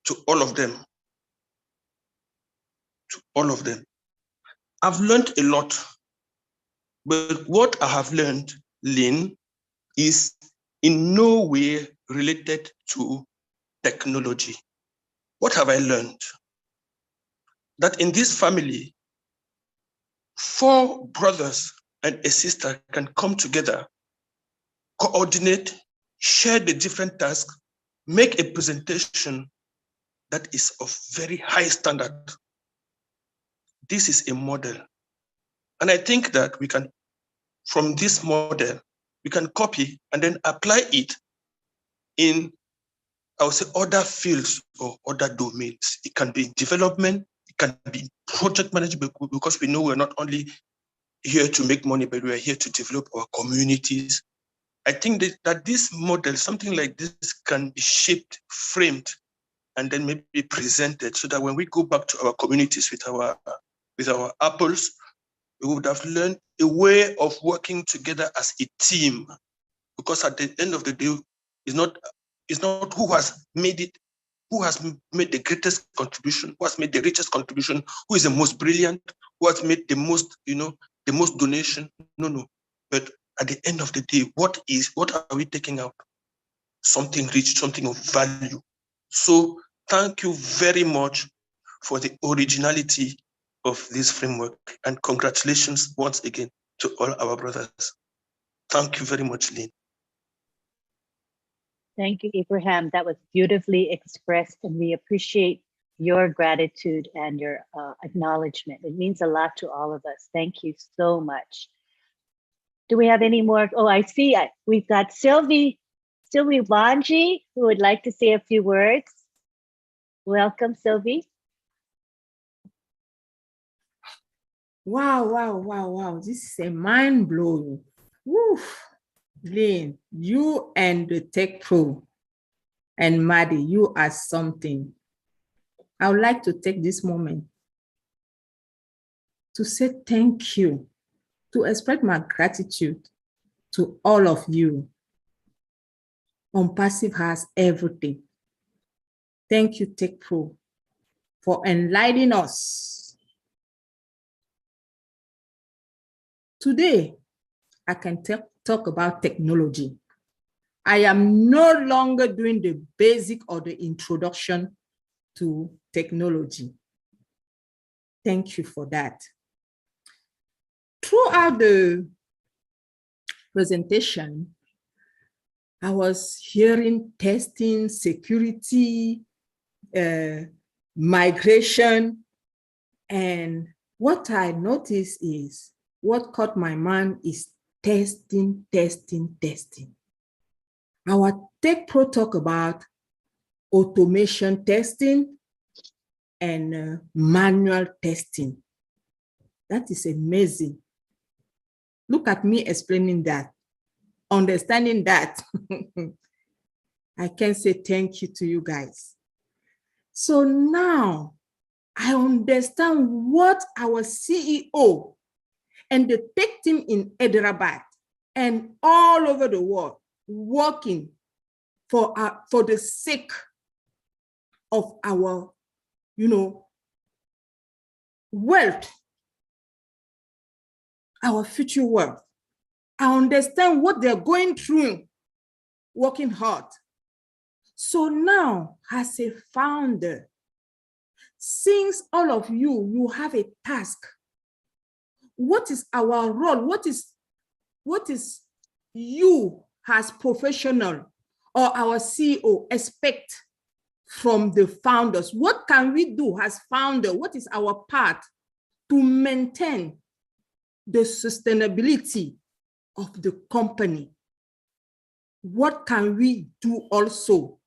to all of them. To all of them. I've learned a lot, but what I have learned, Lynn, is in no way related to technology. What have I learned? That in this family, 4 brothers and a sister can come together, coordinate, share the different tasks, make a presentation that is of very high standard. This is a model. And I think that we can, from this model, we can copy and then apply it in I would say, other fields or other domains. It can be in development, it can be in project management, because we know we're not only here to make money, but we're here to develop our communities. I think that this model, something like this, can be shaped, framed, and then maybe presented, so that when we go back to our communities with our apples, we would have learned a way of working together as a team. Because at the end of the day, it's not who has made it, who has made the greatest contribution, who has made the richest contribution, who is the most brilliant, who has made the most, the most donation. No. But at the end of the day, what are we taking out? Something rich, something of value. So thank you very much for the originality of this framework, and congratulations once again to all our brothers. Thank you very much, Lynn. Thank you, Ibrahim. That was beautifully expressed, and we appreciate your gratitude and your acknowledgement. It means a lot to all of us. Thank you so much. Do we have any more? Oh, I see. We've got Sylvie Wanji, who would like to say a few words. Welcome, Sylvie. Wow. This is a mind-blowing. Lynn, you and the Tech Pro and Maddie, you are something. I would like to take this moment to say thank you, to express my gratitude to all of you. OnPassive has everything. Thank you, Tech Pro, for enlightening us. Today, I can talk about technology. I am no longer doing the basic or the introduction to technology. Thank you for that. Throughout the presentation, I was hearing testing, security, migration, and what I noticed is, what caught my mind is testing. Our Tech Pro talk about automation testing and manual testing. That is amazing. Look at me explaining that, understanding that. I can say thank you to you guys. So now I understand what our CEO and the tech team in Hyderabad and all over the world working for the sake of our, wealth, our future wealth. I understand what they're going through, working hard. So now, as a founder, since all of you have a task, what is our role? What is you as professional or our CEO expect from the founders? What can we do as founder? What is our part to maintain the sustainability of the company? What can we do also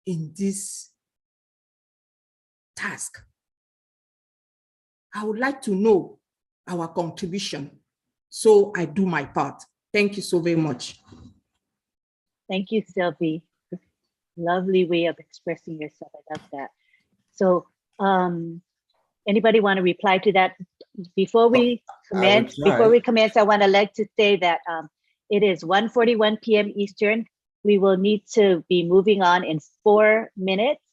in this task? I would like to know our contribution, so I do my part. Thank you so very much. Thank you, Sylvie. Lovely way of expressing yourself. I love that. So anybody want to reply to that? Before we commence, I want to like to say that it is 1:41 p.m. Eastern. We will need to be moving on in 4 minutes.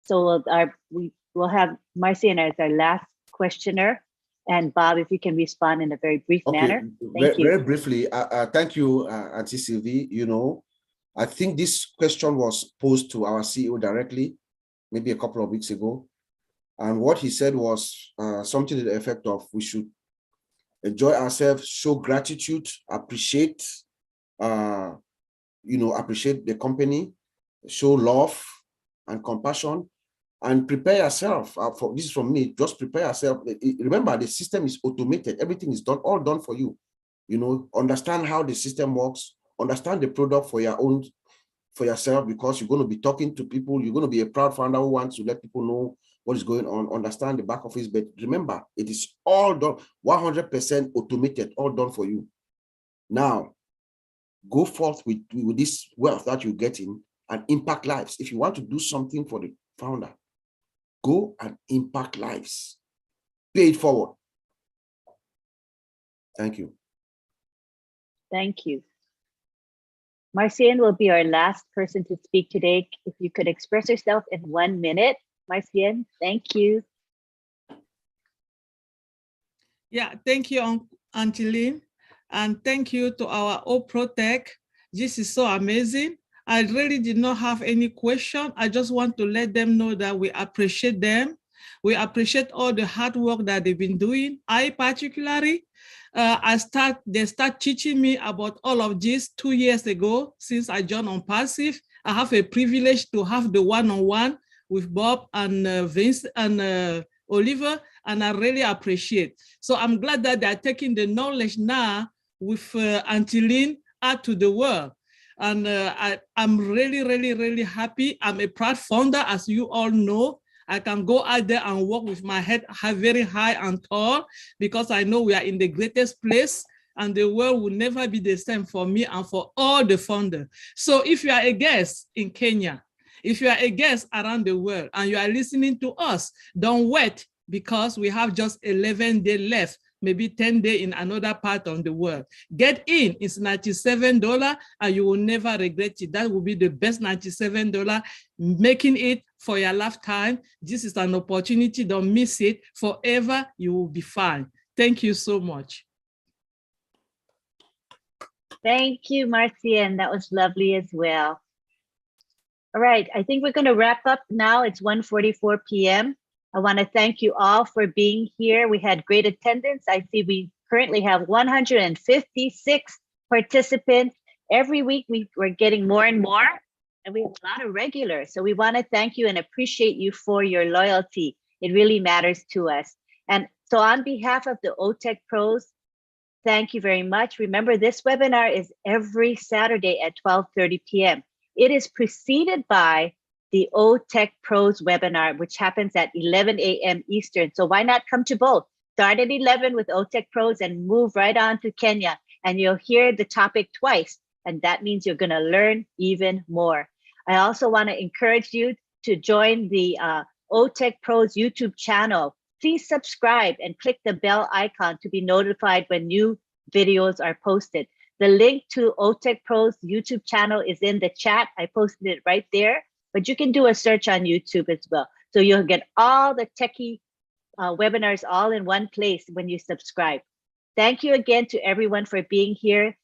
So we will have Marciana as our last questioner. And Bob, if you can respond in a very brief manner. Thank you. Very briefly, thank you, Auntie Sylvie. I think this question was posed to our CEO directly, maybe a couple of weeks ago. And what he said was something to the effect of, we should enjoy ourselves, show gratitude, appreciate, appreciate the company, show love and compassion, and prepare yourself. This is from me, just prepare yourself. Remember, the system is automated. Everything is all done for you. Understand how the system works, understand the product for your own for yourself, because you're going to be talking to people. You're going to be a proud founder who wants to let people know what is going on, understand the back office. But remember, it is all done, 100% automated, all done for you. Now, go forth with this wealth that you're getting and impact lives. If you want to do something for the founder, go and impact lives. Pay it forward. Thank you. Thank you. Marcian will be our last person to speak today. If you could express yourself in 1 minute. Marcian, thank you. Yeah, thank you, Auntie Lynn. And thank you to our OPROTEC. This is so amazing. I really did not have any question. I just want to let them know that we appreciate them. We appreciate all the hard work that they've been doing. I particularly, they start teaching me about all of this 2 years ago since I joined on Passive. I have a privilege to have the one-on-one with Bob and Vince and Oliver, and I really appreciate. So I'm glad that they're taking the knowledge now with Auntie Lynn out to the world. And I'm really, really, really happy. I'm a proud founder, as you all know. I can go out there and walk with my head very high and tall, because I know we are in the greatest place and the world will never be the same for me and for all the founders. So if you are a guest in Kenya, if you are a guest around the world and you are listening to us, don't wait, because we have just 11 days left, maybe 10 days in another part of the world. Get in, it's $97 and you will never regret it. That will be the best $97, making it for your lifetime. This is an opportunity, don't miss it. Forever, you will be fine. Thank you so much. Thank you, Marcian. That was lovely as well. All right, I think we're going to wrap up now. It's 1:44 p.m. I want to thank you all for being here. We had great attendance. I see we currently have 156 participants. Every week we're getting more and more, and we have a lot of regulars. So we want to thank you and appreciate you for your loyalty. It really matters to us. And so on behalf of the OTEC Pros, thank you very much. Remember, this webinar is every Saturday at 12:30 p.m. It is preceded by the OTEC Pros webinar, which happens at 11 a.m. Eastern. So why not come to both? Start at 11 with OTEC Pros and move right on to Kenya, and you'll hear the topic twice. And that means you're going to learn even more. I also want to encourage you to join the OTEC Pros YouTube channel. Please subscribe and click the bell icon to be notified when new videos are posted. The link to OTEC Pros YouTube channel is in the chat. I posted it right there, but you can do a search on YouTube as well. So you'll get all the techie webinars all in one place when you subscribe. Thank you again to everyone for being here.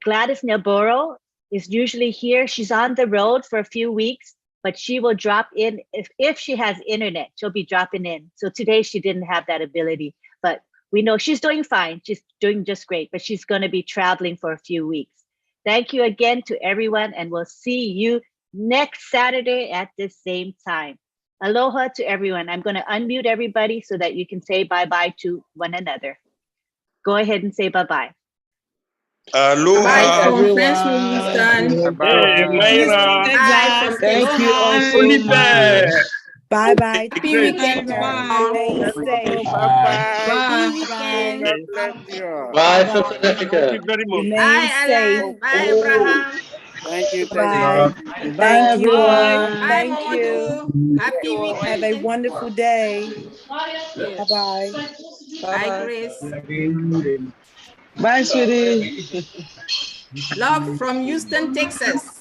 Gladys Naboro is usually here. She's on the road for a few weeks, but she will drop in if she has internet, she'll be dropping in. So today she didn't have that ability, but we know she's doing fine. She's doing just great, but she's going to be traveling for a few weeks. Thank you again to everyone, and we'll see you next Saturday at the same time. Aloha to everyone. I'm going to unmute everybody so that you can say bye-bye to one another. Go ahead and say bye-bye. Aloha. Bye from everyone. Friends Houston. Bye. Thank you, Bye. Bye-bye. Happy Great. weekend, Bye. Remain safe. Bye. Bye. Weekend. God Okay. bless you all. Bye from Bye-bye. South Thank Africa. you very much. Remain safe. Bye, Abraham. Thank you. Thank you. Bye. Bye, Thank you all. everyone. Thank you. Happy Have a weekend. wonderful day. Yes. Bye-bye. Bye, Grace. Bye, sweetie. Love from Houston, Texas.